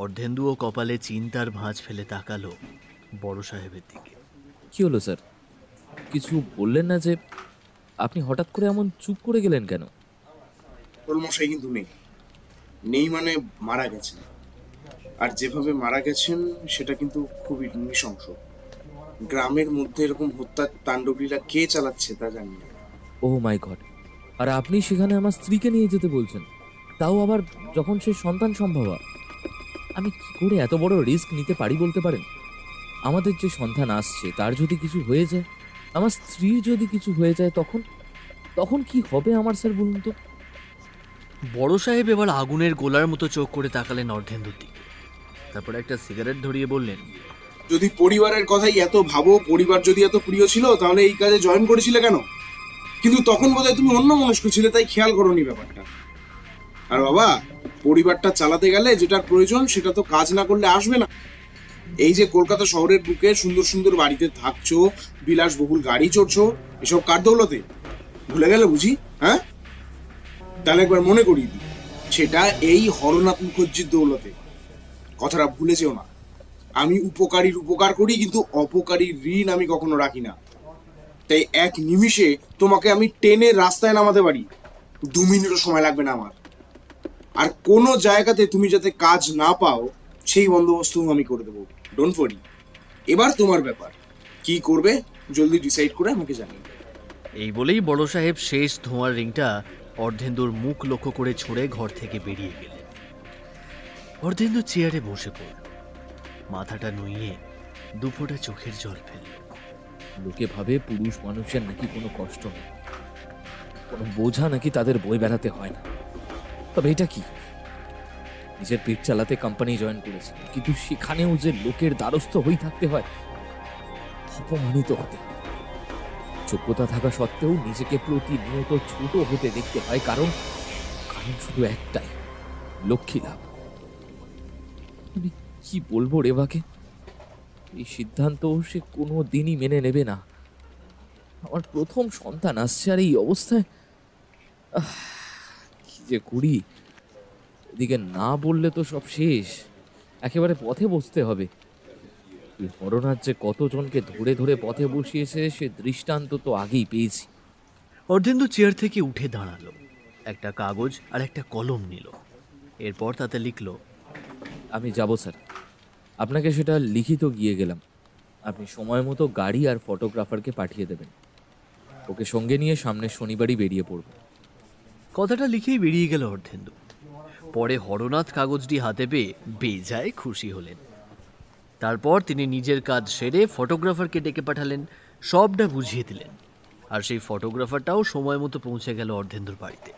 অর্ধেন্দুও কপালে চিন্তার ভাঁজ ফেলে তাকালো বড় সাহেবের দিকে। কি হলো স্যার? কিছু বললেন না যে? আপনি হঠাৎ করে এমন চুপ করে গেলেন কেন? মশাই কিন্তু নেই মানে মারা গেছেন, আর যেভাবে মারা গেছেন সেটা কিন্তু খুবই নৃশংস। গ্রামের মধ্যে এরকম হত্যার তাণ্ডবলীলা কে চালাচ্ছে তা জানি না। ও মাই গড! আর আপনি সেখানে আমার স্ত্রীকে নিয়ে যেতে বলছেন, তাও আবার যখন সে সন্তান সম্ভবা। আমি কি করে এত বড় রিস্ক নিতে পারি বলতে পারেন? আমাদের যে সন্তান আসছে তার যদি কিছু হয়ে যায়, আমার স্ত্রীর যদি কিছু হয়ে যায়, তখন তখন কি হবে আমার স্যার বলুন তো? বড় সাহেব এবার আগুনের গোলার মতো চোখ করে তাকালেন অর্ধেন্দুর দিকে। তারপর একটা সিগারেট ধরিয়ে বললেন, যদি পরিবারের কথাই এত ভাবো, পরিবার যদি এত প্রিয় ছিল তাহলে এই কাজে জয়েন করেছিলে কেন? কিন্তু তখন বোধহয় তুমি অন্য মনস্ক ছিলে, তাই খেয়াল করোনি ব্যাপারটা। আর বাবা, পরিবারটা চালাতে গেলে যেটার প্রয়োজন সেটা তো কাজ না করলে আসবে না। এই যে কলকাতা শহরের বুকে সুন্দর সুন্দর বাড়িতে থাকছো, বিলাসবহুল গাড়ি চড়ছো, এসব কার দৌলতে? ভুলে গেলে বুঝি? হ্যাঁ, তাহলে একবার মনে করিয়ে দিই, সেটা এই হরনাথ মুখার্জির দৌলতে। কথাটা ভুলে যেও না। আমি উপকারীর উপকার করি, কিন্তু অপকারীর ঋণ আমি কখনো রাখি না। তাই এক নিমিষে তোমাকে আমি টেনে রাস্তায় নামাতে পারি, 2 মিনিটও সময় লাগবে না আমার। আর কোনো জায়গাতে তুমি যাতে কাজ না পাও সেই বন্দোবস্ত আমি করে দেবো, ডোন্ট ওয়ারি। এবার তোমার ব্যাপার, কি করবে জলদি ডিসাইড করে আমাকে জানিয়ে। এই বলেই বড় সাহেব শেষ ধোঁয়ার রিংটা অর্ধেন্দুর মুখ লক্ষ্য করে ছুঁড়ে ঘর থেকে বেরিয়ে গেলেন। অর্ধেন্দু চেয়ারে বসে পড়ল, মাথাটা নুইয়ে দুফোঁটা চোখের জল ফেলল। লোকে ভাবে পুরুষ মানুষের নাকি কোনো কষ্ট নেই, কোনো বোঝা নাকি তাদের বই বেড়াতে হয় না। তবে এটা কি? নিজের পেট চালাতে কোম্পানি জয়েন করেছে, কিন্তু সেখানেও যে লোকের দ্বারস্থ হয়ে থাকতে হয়, অপমানিত হতে হয়। যোগ্যতা থাকা সত্ত্বেও নিজেকে প্রতিনিয়ত ছোট হতে দেখতে হয়, কারণ শুধু একটাই, লক্ষ্মী লাভ। আমি কি বলবো রেবাকে? এই সিদ্ধান্ত সে কোনো দিনই মেনে নেবে না। আমার প্রথম সন্তান আসছে, আর এই অবস্থায় কি যে করি। এদিকে না বললে তো সব শেষ, একেবারে পথে বসতে হবে। হরনাথ যে কতজনকে ধরে ধরে পথে বসিয়েছে সে দৃষ্টান্ত তো আগেই পেয়েছি। অর্ধেন্দু চেয়ার থেকে উঠে দাঁড়ালো, একটা কাগজ আর একটা কলম নিল। এরপর তাতে লিখল, আমি যাব স্যার, আপনাকে সেটা লিখিত গিয়ে গেলাম। আপনি সময় মতো গাড়ি আর ফটোগ্রাফারকে পাঠিয়ে দেবেন। ওকে সঙ্গে নিয়ে সামনের শনিবারই বেরিয়ে পড়ব। কথাটা লিখেই বেরিয়ে গেল অর্ধেন্দু। পরে হরনাথ কাগজটি হাতে পেয়ে বেজায় খুশি হলেন। তারপর তিনি নিজের কাজ সেরে ফটোগ্রাফারকে ডেকে পাঠালেন, সবটা বুঝিয়ে দিলেন। আর সেই ফটোগ্রাফারটাও সময় মতো পৌঁছে গেল অর্ধেন্দুর বাড়িতে।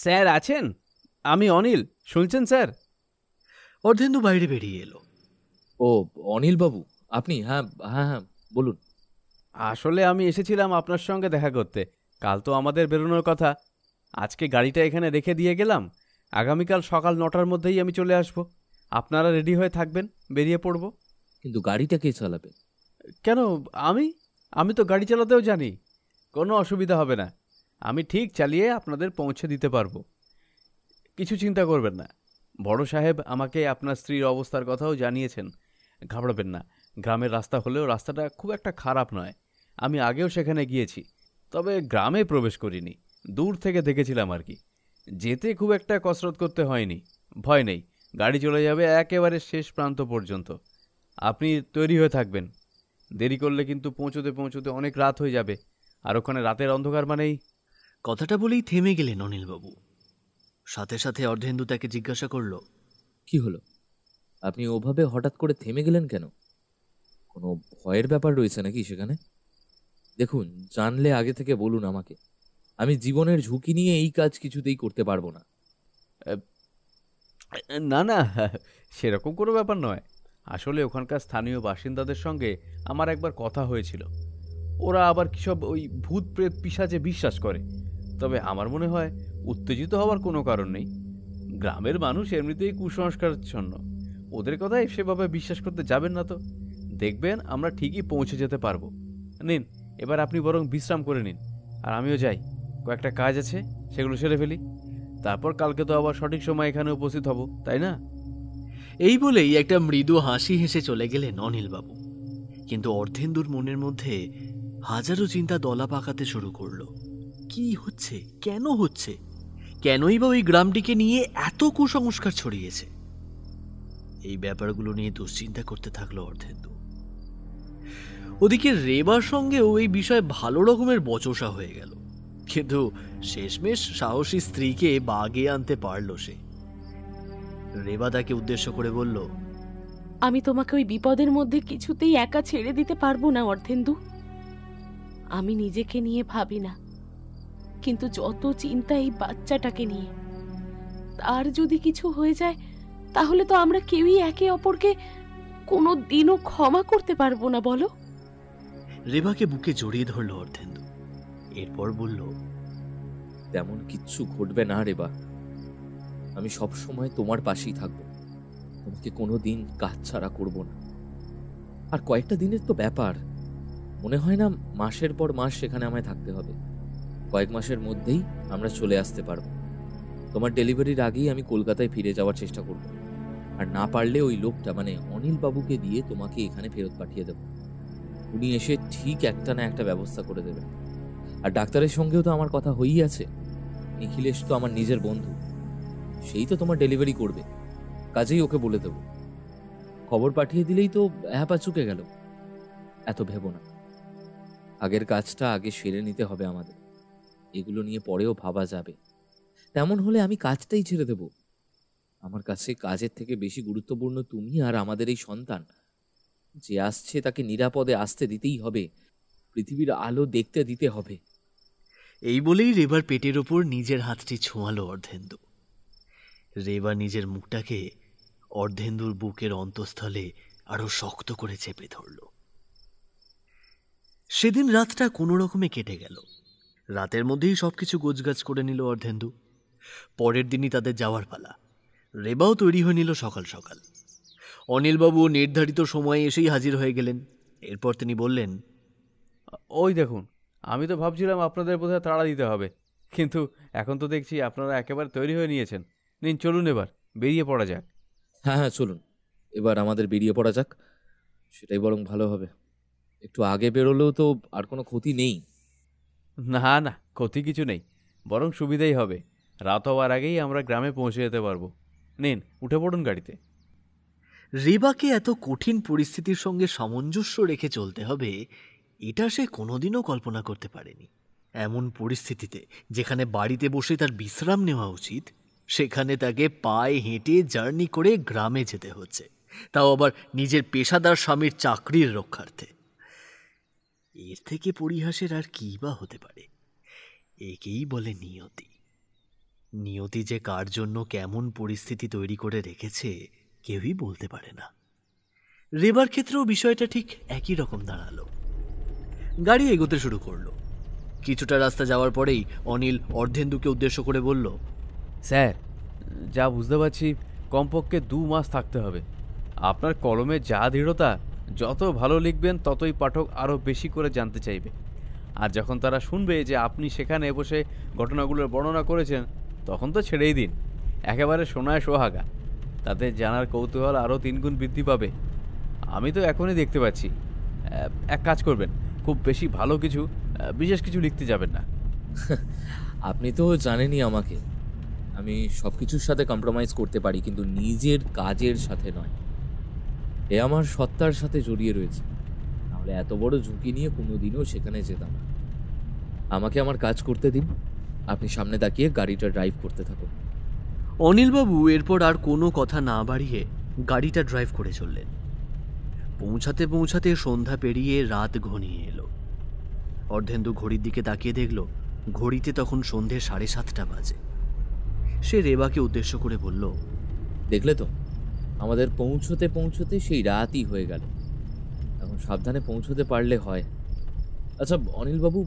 স্যার আছেন? আমি অনিল, শুনছেন স্যার? অর্ধেন্দু বাইরে বেরিয়ে এলো। ও অনিল বাবু, আপনি? হ্যাঁ হ্যাঁ হ্যাঁ, বলুন। আসলে আমি এসেছিলাম আপনার সঙ্গে দেখা করতে। কাল তো আমাদের বেরোনোর কথা। আজকে গাড়িটা এখানে রেখে দিয়ে গেলাম। আগামীকাল সকাল 9টার মধ্যেই আমি চলে আসব। আপনারা রেডি হয়ে থাকবেন, বেরিয়ে পড়ব। কিন্তু গাড়িটা কে চালাবে? কেন, আমি তো গাড়ি চালাতেও জানি। কোনো অসুবিধা হবে না। আমি ঠিক চালিয়ে আপনাদের পৌঁছে দিতে পারবো। কিছু চিন্তা করবেন না। বড় সাহেব আমাকে আপনার স্ত্রীর অবস্থার কথাও জানিয়েছেন। ঘাবড়াবেন না। গ্রামের রাস্তা হলেও রাস্তাটা খুব একটা খারাপ নয়। আমি আগেও সেখানে গিয়েছি, তবে গ্রামে প্রবেশ করিনি, দূর থেকে দেখেছিলাম আর কি। যেতে খুব একটা কসরত করতে হয়নি। ভয় নেই, গাড়ি চলে যাবে একেবারে শেষ প্রান্ত পর্যন্ত। আপনি তৈরি হয়ে থাকবেন। দেরি করলে কিন্তু পৌঁছতে পৌঁছতে অনেক রাত হয়ে যাবে, আর ওখানে রাতের অন্ধকার মানেই। কথাটা বলেই থেমে গেলেন অনিলবাবু। সাথে সাথে অর্ধেন্দু তাকে জিজ্ঞাসা করল, কি হলো? আপনি ওভাবে হঠাৎ করে থেমে গেলেন কেন? কোনো ভয়ের ব্যাপার রয়েছে নাকি সেখানে? দেখুন, জানলে আগে থেকে বলুন আমাকে। আমি জীবনের ঝুঁকি নিয়ে এই কাজ কিছুতেই করতে পারবো না। না না, সেরকম কোনো ব্যাপার নয়। আসলে ওখানকার স্থানীয় বাসিন্দাদের সঙ্গে আমার একবার কথা হয়েছিল। ওরা আবার কিসব ওই ভূত প্রেত পিশাচে বিশ্বাস করে। তবে আমার মনে হয় উত্তেজিত হওয়ার কোনো কারণ নেই। গ্রামের মানুষ এমনিতেই কুসংস্কারাচ্ছন্ন। ওদের কথায় সেভাবে বিশ্বাস করতে যাবেন না তো। দেখবেন আমরা ঠিকই পৌঁছে যেতে পারবো। নিন, এবার আপনি বরং বিশ্রাম করে নিন, আর আমিও যাই। কয়েকটা কাজ আছে, সেগুলো সেরে ফেলি। তারপর কালকে তো আবার সঠিক সময় এখানে উপস্থিত হব, তাই না? এই বলেই একটা মৃদু হাসি হেসে চলে গেলেন অনিলবাবু। কিন্তু অর্ধেন্দুর মনের মধ্যে হাজারো চিন্তা দলা পাকাতে শুরু করলো। কি হচ্ছে, কেন হচ্ছে, কেনই বা ওই গ্রামটিকে নিয়ে এত কুসংস্কার ছড়িয়েছে? এই ব্যাপারগুলো নিয়ে দুশ্চিন্তা করতে থাকলো অর্ধেন্দু। ওদিকে রেবার সঙ্গেও এই বিষয়ে ভালো রকমের বচসা হয়ে গেল, কিন্তু শেষমেশ সাহসী স্ত্রীকে বাগে আনতে পারল সে। রেবা তাকে উদ্দেশ্য করে বলল, আমি তোমাকে ওই বিপদের মধ্যে কিছুতেই একা ছেড়ে দিতে পারবো না অর্ধেন্দু। আমি নিজেকে নিয়ে ভাবি না, কিন্তু যত চিন্তা এই বাচ্চাটাকে নিয়ে। তার যদি কিছু হয়ে যায় তাহলে তো আমরা কেউই একে অপরকে কোনো দিনও ক্ষমা করতে পারবো না, বলো? রেবাকে বুকে জড়িয়ে ধরল অর্ধেন্দু। এরপর বলল, তেমন কিচ্ছু ঘটবে না রেবা। আমি সব সময় তোমার পাশেই থাকবো। তোমাকে কোনো দিন কাজ ছাড়া করবো না। আর কয়েকটা দিনের তো ব্যাপার, মনে হয় না মাসের পর মাস সেখানে আমায় থাকতে হবে। কয়েক মাসের মধ্যেই আমরা চলে আসতে পারবো। তোমার ডেলিভারির আগেই আমি কলকাতায় ফিরে যাওয়ার চেষ্টা করব। আর না পারলে ওই লোকটা মানে অনিল বাবুকে দিয়ে তোমাকে এখানে ফেরত পাঠিয়ে দেব। উনি এসে ঠিক একটা না একটা ব্যবস্থা করে দেবেন। আর ডাক্তারের সঙ্গেও তো আমার কথা হয়েই আছে। নিখিলেশ তো আমার নিজের বন্ধু, সেই তো তোমার ডেলিভারি করবে। কাজেই ওকে বলে দেব। খবর পাঠিয়ে দিলেই তো হ্যাপা চুকে গেল। এত ভেবো না। আগের কাজটা আগে সেরে নিতে হবে আমাদের। এগুলো নিয়ে পরেও ভাবা যাবে। তেমন হলে আমি কাজটাই ছেড়ে দেব। আমার কাছে কাজের থেকে বেশি গুরুত্বপূর্ণ তুমি আর আমাদের এই সন্তান। যে আসছে তাকে নিরাপদে আসতে দিতেই হবে, পৃথিবীর আলো দেখতে দিতে হবে। এই বলেই রেবার পেটের ওপর নিজের হাতটি ছোঁয়ালো অর্ধেন্দু। রেবা নিজের মুখটাকে অর্ধেন্দুর বুকের অন্তঃস্থলে আরো শক্ত করে চেপে ধরল। সেদিন রাতটা কোনো রকমে কেটে গেল। রাতের মধ্যেই সবকিছু গোছগাছ করে নিল অর্ধেন্দু। পরের দিনই তাদের যাওয়ার পালা। রেবাও তৈরি হয়ে নিল সকাল সকাল। অনিলবাবু নির্ধারিত সময়ে এসেই হাজির হয়ে গেলেন। এরপর তিনি বললেন, ওই দেখুন, আমি তো ভাবছিলাম আপনাদের বোধহয় তাড়া দিতে হবে, কিন্তু এখন তো দেখছি আপনারা একেবারে তৈরি হয়ে নিয়েছেন। নিন, চলুন এবার বেরিয়ে পড়া যাক। হ্যাঁ হ্যাঁ, চলুন এবার আমাদের বেরিয়ে পড়া যাক। সেটাই বরং ভালো হবে। একটু আগে বেরোলেও তো আর কোনো ক্ষতি নেই। না না, ক্ষতি কিছু নেই, বরং সুবিধাই হবে। রাত হওয়ার আগেই আমরা গ্রামে পৌঁছে যেতে পারবো। নিন, উঠে পড়ুন গাড়িতে। রেবাকে এত কঠিন পরিস্থিতির সঙ্গে সামঞ্জস্য রেখে চলতে হবে এটা সে কোনোদিনও কল্পনা করতে পারেনি। এমন পরিস্থিতিতে যেখানে বাড়িতে বসে তার বিশ্রাম নেওয়া উচিত, সেখানে তাকে পায়ে হেঁটে জার্নি করে গ্রামে যেতে হচ্ছে, তাও আবার নিজের পেশাদার স্বামীর চাকরির রক্ষার্থে। এর থেকে পরিহাসের আর কী বা হতে পারে? একেই বলে নিয়তি। নিয়তি যে কার জন্য কেমন পরিস্থিতি তৈরি করে রেখেছে কেউই বলতে পারে না। রেবার ক্ষেত্রেও বিষয়টা ঠিক একই রকম দাঁড়ালো। গাড়ি এগোতে শুরু করলো। কিছুটা রাস্তা যাওয়ার পরেই অনিল অর্ধেন্দুকে উদ্দেশ্য করে বলল, স্যার, যা বুঝতে পারছি কমপক্ষে 2 মাস থাকতে হবে। আপনার কলমের যা দৃঢ়তা, যত ভালো লিখবেন ততই পাঠক আরও বেশি করে জানতে চাইবে। আর যখন তারা শুনবে যে আপনি সেখানে বসে ঘটনাগুলোর বর্ণনা করেছেন, তখন তো ছেড়েই দিন, একেবারে সোনায় সোহাগা। তাতে জানার কৌতূহল আরও 3 গুণ বৃদ্ধি পাবে। আমি তো এখনই দেখতে পাচ্ছি। এক কাজ করবেন, খুব বেশি ভালো কিছু, বিশেষ কিছু লিখতে যাবেন না। আপনি তো জানেনই আমাকে, আমি সব কিছুর সাথে কম্প্রোমাইজ করতে পারি, কিন্তু নিজের কাজের সাথে নয়। এ আমার সত্তার সাথে জড়িয়ে রয়েছে, নাহলে এত বড় ঝুঁকি নিয়ে কোনোদিনও সেখানে যেতাম না। আমাকে আমার কাজ করতে দিন, আপনি সামনে তাকিয়ে গাড়িটা ড্রাইভ করতে থাকুন। অনিলবাবু এরপর আর কোনো কথা না বাড়িয়ে গাড়িটা ড্রাইভ করে চললেন। পৌঁছাতে পৌঁছাতে সন্ধ্যা পেরিয়ে রাত ঘনিয়ে এলো। অর্ধেন্দু ঘড়ির দিকে তাকিয়ে দেখল ঘড়িতে তখন সন্ধে 7:30 বাজে। সে রেবাকে উদ্দেশ্য করে বলল, দেখলে তো, আমাদের পৌঁছতে পৌঁছতে সেই রাতই হয়ে গেল। এখন সাবধানে পৌঁছতে পারলে হয়। আচ্ছা অনিলবাবু,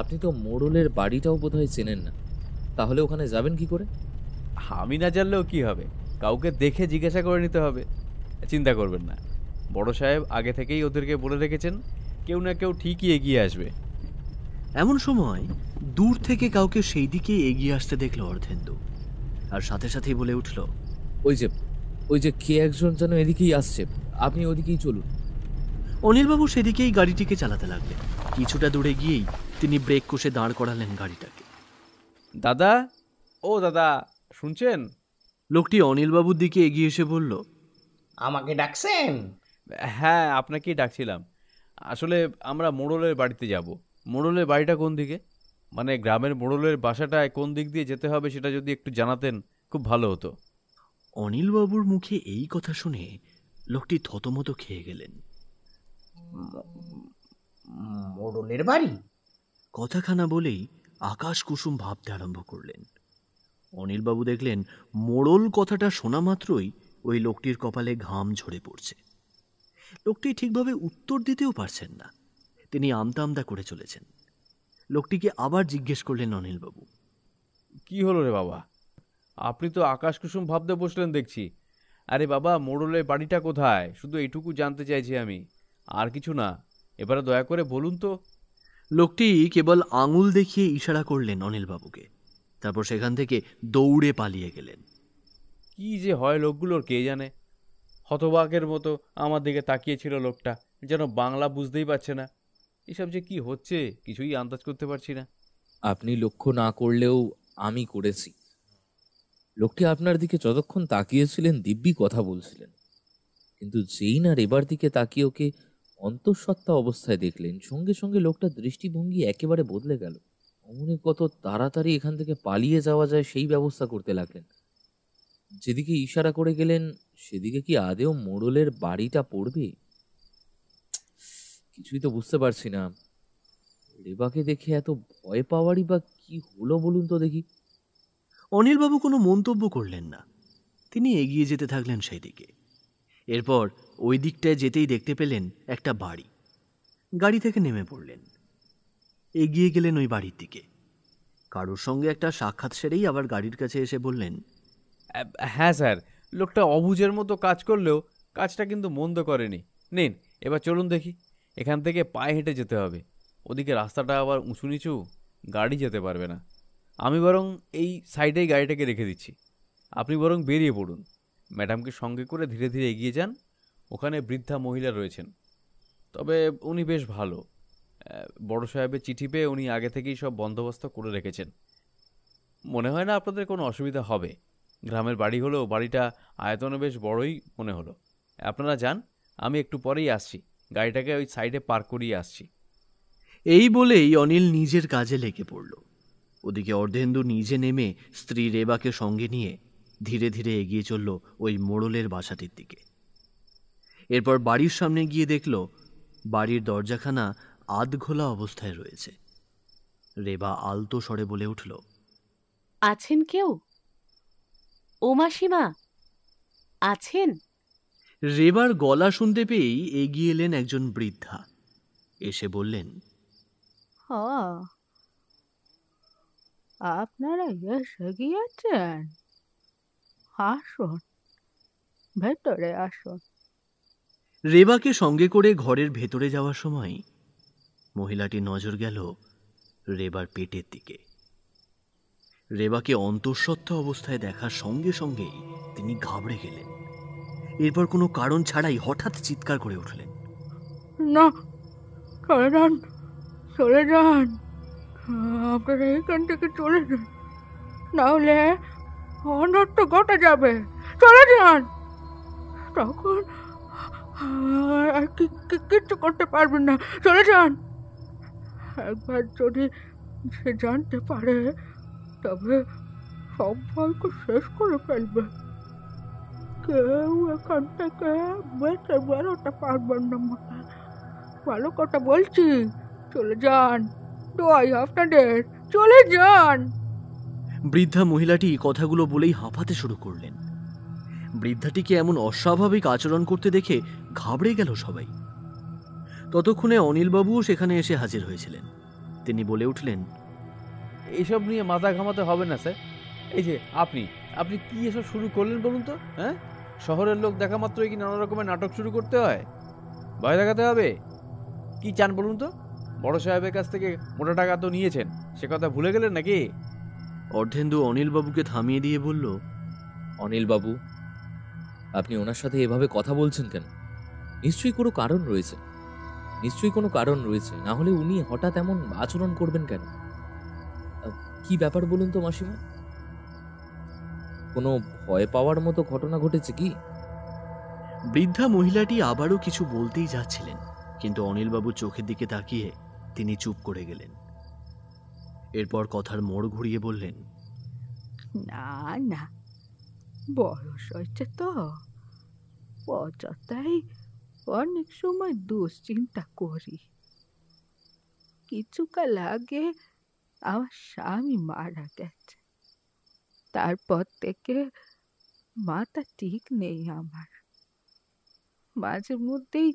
আপনি তো মোড়লের বাড়িটাও বোধহয় চেনেন না, তাহলে ওখানে যাবেন কি করে? আমি না জানলেও কি হবে, কাউকে দেখে জিজ্ঞাসা করে নিতে হবে। চিন্তা করবেন না, বড় সাহেব আগে থেকেই ওদেরকে বলে রেখেছেন, কেউ না কেউ ঠিকই এগিয়ে আসবে। এমন সময় দূর থেকে কাউকে সেই দিকে এগিয়ে আসতে দেখল অর্ধেন্দু, আর সাথে সাথেই বলে উঠল, ওই যে কে একজন যেন এদিকেই আসছে, আপনি ওদিকেই চলুন। অনিলবাবু সেদিকেই গাড়িটিকে চালাতে লাগলেন। কিছুটা দূরে গিয়েই তিনি ব্রেক কষে দাঁড় করালেন গাড়িটাকে। দাদা, ও দাদা, শুনছেন? লোকটি অনিলবাবুর দিকে এগিয়ে এসে বলল, আমাকে ডাকছেন? হ্যাঁ, আপনাকেই ডাকছিলাম। আসলে আমরা মোড়লের বাড়িতে যাব। মোড়লের বাড়িটা কোন দিকে, মানে গ্রামের মোড়লের বাসাটায় কোন দিক দিয়ে যেতে হবে সেটা যদি একটু জানাতেন খুব ভালো হতো। অনিলবাবুর মুখে এই কথা শুনে লোকটি থতমত খেয়ে গেলেন। মোড়লের বাড়ি? কথাখানা বলেই আকাশ কুসুম ভাবতে আরম্ভ করলেন। অনিলবাবু দেখলেন মোড়ল কথাটা শোনা মাত্রই ওই লোকটির কপালে ঘাম ঝরে পড়ছে। লোকটি ঠিকভাবে উত্তর দিতেও পারছেন না, তিনি আমতা আমতা করে চলেছেন। লোকটিকে আবার জিজ্ঞেস করলেন অনিলবাবু, কি হলো রে বাবা, আপনি তো আকাশ কুসুম ভাবতে বসলেন দেখছি। আরে বাবা, মোড়লের বাড়িটা কোথায় শুধু এইটুকু জানতে চাইছি আমি, আর কিছু না। এবারে দয়া করে বলুন তো। লোকটি কেবল আঙুল দেখিয়ে ইশারা করলেন অনিলবাবুকে, তারপর সেখান থেকে দৌড়ে পালিয়ে গেলেন। কি যে হয় লোকগুলোর কে জানে। হতবাকের মতো আমার দিকে তাকিয়েছিল লোকটা, যেন বাংলা বুঝতেই পারছে না। এসব যে কি হচ্ছে কিছুই আন্দাজ করতে পারছি না। আপনি লক্ষ্য না করলেও আমি করেছি। লোকটি আপনার দিকে যতক্ষণ তাকিয়েছিলেন দিব্যি কথা বলছিলেন, কিন্তু যেই না রেবার দিকে তাকিয়ে ওকে অন্তঃসত্ত্বা অবস্থায় দেখলেন, সঙ্গে সঙ্গে লোকটার দৃষ্টিভঙ্গি একেবারে বদলে গেল। অমনি কত তাড়াতাড়ি এখান থেকে পালিয়ে যাওয়া যায় সেই ব্যবস্থা করতে লাগলেন। যেদিকে ইশারা করে গেলেন সেদিকে কি আদেও মোড়লের বাড়িটা পড়বে? কিছুই তো বুঝতে পারছি না। রেবাকে দেখে এত ভয় পাওয়ারই বা কি হলো বলুন তো দেখি। অনিলবাবু কোনো মন্তব্য করলেন না, তিনি এগিয়ে যেতে থাকলেন সেই দিকে। এরপর ওই দিকটায় যেতেই দেখতে পেলেন একটা বাড়ি। গাড়ি থেকে নেমে পড়লেন, এগিয়ে গেলেন ওই বাড়ির দিকে। কারোর সঙ্গে একটা সাক্ষাৎ সেরেই আবার গাড়ির কাছে এসে বললেন, হ্যাঁ স্যার, লোকটা অবুঝের মতো কাজ করলেও কাজটা কিন্তু মন্দ করেনি। নিন, এবার চলুন দেখি। এখান থেকে পায়ে হেঁটে যেতে হবে, ওদিকে রাস্তাটা আবার উঁচু নিচু, গাড়ি যেতে পারবে না। আমি বরং এই সাইডেই গাড়িটাকে রেখে দিচ্ছি, আপনি বরং বেরিয়ে পড়ুন। ম্যাডামকে সঙ্গে করে ধীরে ধীরে এগিয়ে যান। ওখানে বৃদ্ধা মহিলা রয়েছেন, তবে উনি বেশ ভালো। বড় সাহেবের চিঠি পেয়ে উনি আগে থেকেই সব বন্দোবস্ত করে রেখেছেন। মনে হয় না আপনাদের কোনো অসুবিধা হবে। গ্রামের বাড়ি হলেও বাড়িটা আয়তনে বেশ বড়ই মনে হলো। আপনারা যান, আমি একটু পরেই আসছি। গাড়িটাকে ওই সাইডে পার্ক করিয়ে আসছি। এই বলেই অনিল নিজের কাজে লেগে পড়ল। ওদিকে অর্ধেন্দু নিজে নেমে স্ত্রী রেবাকে সঙ্গে নিয়ে ধীরে ধীরে এগিয়ে চলল ওই মোড়লের বাসাটির দিকে। এরপর বাড়ির সামনে গিয়ে দেখল বাড়ির দরজাখানা আধখোলা অবস্থায় রয়েছে। রেবা আলতো স্বরে বলে উঠল, আছেন কেউ? ও মাসিমা আছেন? রেবার গলা শুনতে পেয়েই এগিয়ে এলেন একজন বৃদ্ধা। এসে বললেন, আপনারা এসে গিয়েছেন, আসুন, ভেতরে আসুন। রেবাকে সঙ্গে করে ঘরের ভেতরে যাওয়ার সময় মহিলাটি নজর গেল রেবার পেটের দিকে। রেবাকে অন্তঃসত্ত্বা অবস্থায় দেখার সঙ্গে সঙ্গেই তিনি ঘাবড়ে গেলেন। এরপর কোনো কারণ ছাড়াই হঠাৎ চিৎকার করে উঠলেন, না, চলে যান, চলে যান, আপনারা এখান থেকে চলে যান, নাহলে অনর্থ ঘটে যাবে, চলে যান। তখন আর কিচ্ছু করতে পারবেন না, চলে যান। একবার যদি সে জানতে পারে তবে সবাইকে শেষ করে ফেলবে। কেউ এখান থেকে বেঁচে বেরোতে পারবেন না। ভালো কথা বলছি, চলে যান, দোয়াই আপনাদের, চলে যান। বৃদ্ধা মহিলাটি কথাগুলো বলেই হাঁপাতে শুরু করলেন। বৃদ্ধাটিকে এমন অস্বাভাবিক আচরণ করতে দেখে ঘাবড়ে গেল সবাই। ততক্ষণে অনিলবাবুও সেখানে এসে হাজির হয়েছিলেন। তিনি বলে উঠলেন, এইসব নিয়ে মাথা ঘামাতে হবে না স্যার। এই যে আপনি আপনি কি এসব শুরু করলেন বলুন তো? হ্যাঁ, শহরের লোক দেখা মাত্রই কি নানা রকমের নাটক শুরু করতে হয়? ভয় দেখাতে হবে? কি চান বলুন তো? বড় সাহেবের কাছ থেকে মোটা টাকা তো নিয়েছেন, সে কথা ভুলে গেলেন নাকি? অর্ধেন্দু অনিলবাবুকে থামিয়ে দিয়ে বলল, অনিলবাবু, আপনি ওনার সাথে এভাবে কথা বলছেন কেন? নিশ্চয়ই কোনো কারণ রয়েছে, নিশ্চয়ই কোনো কারণ রয়েছে, না হলে উনি হঠাৎ এমন আচরণ করবেন কেন? কি ব্যাপার বলুন তো মাসিমা? কোনো ভয় পাওয়ার মতো ঘটনা ঘটেছে কি? বৃদ্ধা মহিলাটি আবারও কিছু বলতেই যাচ্ছিলেন, কিন্তু অনিলবাবু চোখের দিকে তাকিয়ে তিনি চুপ করে গেলেন। এরপর কথার মোড় ঘুরিয়ে বললেন, না না, বয়স হয়েছে তো, অযথাই অনেক সময় দুশ্চিন্তা করি। কিছুকাল আগে আমার স্বামী মারা গেছে, তারপর থেকে মাথা ঠিক নেই আমার। মাঝে মধ্যেই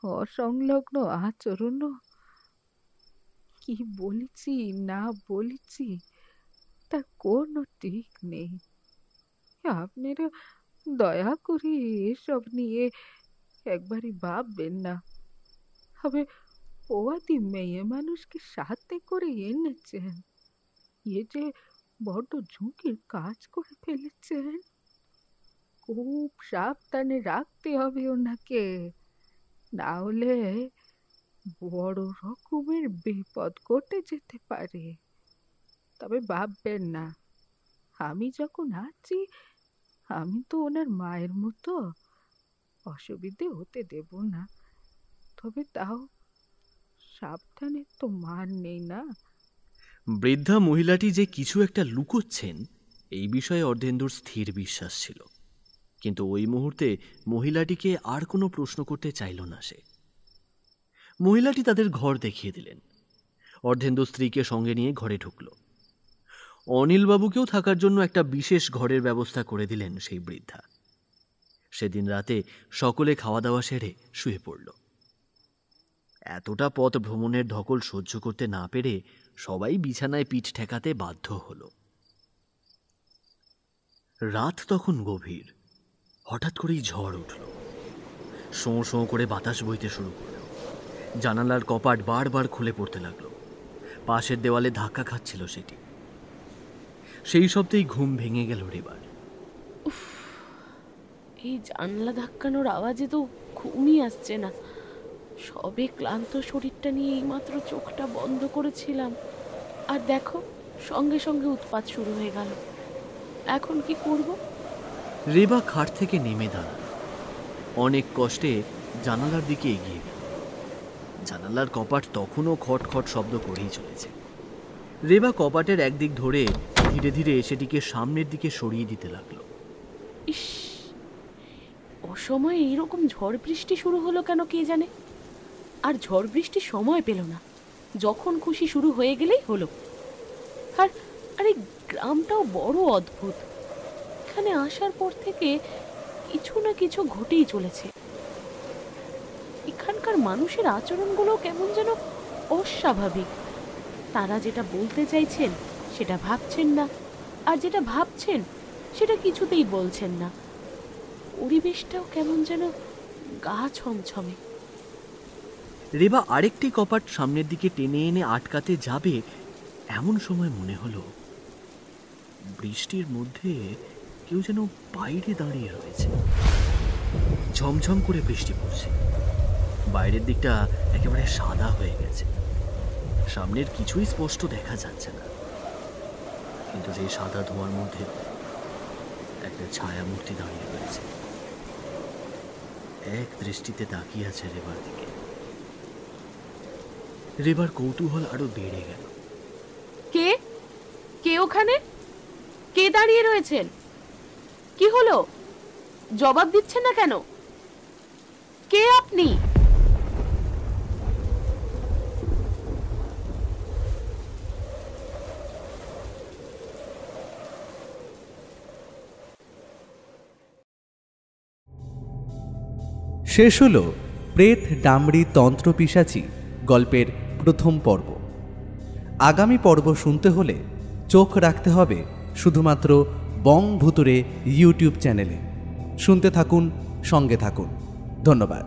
অসংলগ্ন আচরণও, কি বলেছি না বলেছি তার কোনো ঠিক নেই। আপনারা দয়া করে এসব নিয়ে একবারই ভাববেন না। তবে পোয়াতি মেয়ে মানুষকে সাথে করে এনেছেন, এ যে বড্ড ঝুঁকির কাজ করে ফেলেছেন। খুব সাবধানে রাখতে হবে ওনাকে, না হলে বড় রকমের বিপদ ঘটে যেতে পারে। তবে ভাববেন না, আমি যখন আছি আমি তো ওনার মায়ের মতো, অসুবিধে হতে দেব না। তবে তাও সাবধানে তো মান নেই না। বৃদ্ধা মহিলাটি যে কিছু একটা লুকোচ্ছেন এই বিষয়ে অর্ধেন্দুর স্থির বিশ্বাস ছিল, কিন্তু ওই মুহূর্তে মহিলাটিকে আর কোনো প্রশ্ন করতে চাইল না সে। মহিলাটি তাদের ঘর দেখিয়ে দিলেন। অর্ধেন্দু স্ত্রীকে সঙ্গে নিয়ে ঘরে ঢুকল। অনিলবাবুকেও থাকার জন্য একটা বিশেষ ঘরের ব্যবস্থা করে দিলেন সেই বৃদ্ধা। সেদিন রাতে সকলে খাওয়া দাওয়া সেরে শুয়ে পড়ল। এতটা পথ ভ্রমণের ধকল সহ্য করতে না পেরে সবাই বিছানায় পিঠ ঠেকাতে বাধ্য হল। রাত তখন গভীর। হঠাৎ করেই ঝড় উঠল। শোঁ শোঁ করে বাতাস বইতে শুরু করল। জানালার কপাট বারবার খুলে পড়তে লাগলো। পাশের দেওয়ালে ধাক্কা খাচ্ছিল সেটি। সেই শব্দেই ঘুম ভেঙে গেল রেবার। এই জানলা ধাক্কানোর আওয়াজে তো ঘুমই আসছে না। সবে ক্লান্ত শরীরটা নিয়ে এইমাত্র চোখটা বন্ধ করেছিলাম, আর দেখো সঙ্গে সঙ্গে উৎপাত শুরু হয়ে গেল। এখন কি করব? রেবা খাট থেকে নেমে দাঁড়াল। অনেক কষ্টে জানালার দিকে এগিয়ে গেল। জানালার কপাট তখনও খটখট শব্দ করেই চলেছে। রেবা কপাটের একদিক ধরে ধীরে ধীরে সেটিকে সামনের দিকে সরিয়ে দিতে লাগলো। ইস, অসময়ে এরকম ঝড় বৃষ্টি শুরু হলো কেন কে জানে। আর ঝড় বৃষ্টির সময় পেল না, যখন খুশি শুরু হয়ে গেলেই হলো। আর আরে গ্রামটাও বড় অদ্ভুত। এখানে আসার পর থেকে কিছু না কিছু ঘটেই চলেছে। এখানকার মানুষের আচরণগুলো কেমন যেন অস্বাভাবিক। তারা যেটা বলতে চাইছেন সেটা ভাবছেন না, আর যেটা ভাবছেন সেটা কিছুতেই বলছেন না। পরিবেশটাও কেমন যেন গা ছমছমে। রেবা আরেকটি কপাট সামনের দিকে টেনে এনে আটকাতে যাবে, এমন সময় মনে হলো বৃষ্টির মধ্যে কেউ যেন বাইরে দাঁড়িয়ে রয়েছে। ঝমঝম করে বৃষ্টি পড়ছে, বাইরের দিকটা একেবারে সাদা হয়ে গেছে, সামনের কিছুই স্পষ্ট দেখা যাচ্ছে না। কিন্তু সেই সাদা ধোঁয়ার মধ্যে একটা ছায়া মূর্তি দাঁড়িয়ে রয়েছে, এক দৃষ্টিতে তাকিয়ে আছে রেবার দিকে। রেবার কৌতূহল আরো বেড়ে গেল। কে কে ওখানে? কে দাঁড়িয়ে রয়েছেন? কি হলো? জবাব দিচ্ছেন না কেন? কে আপনি? শেষ হলো প্রেত ডামরি তন্ত্র পিশাচি গল্পের প্রথম পর্ব। আগামী পর্ব শুনতে হলে চোখ রাখতে হবে শুধুমাত্র বং ভুতুড়ে ইউটিউব চ্যানেলে। শুনতে থাকুন, সঙ্গে থাকুন। ধন্যবাদ।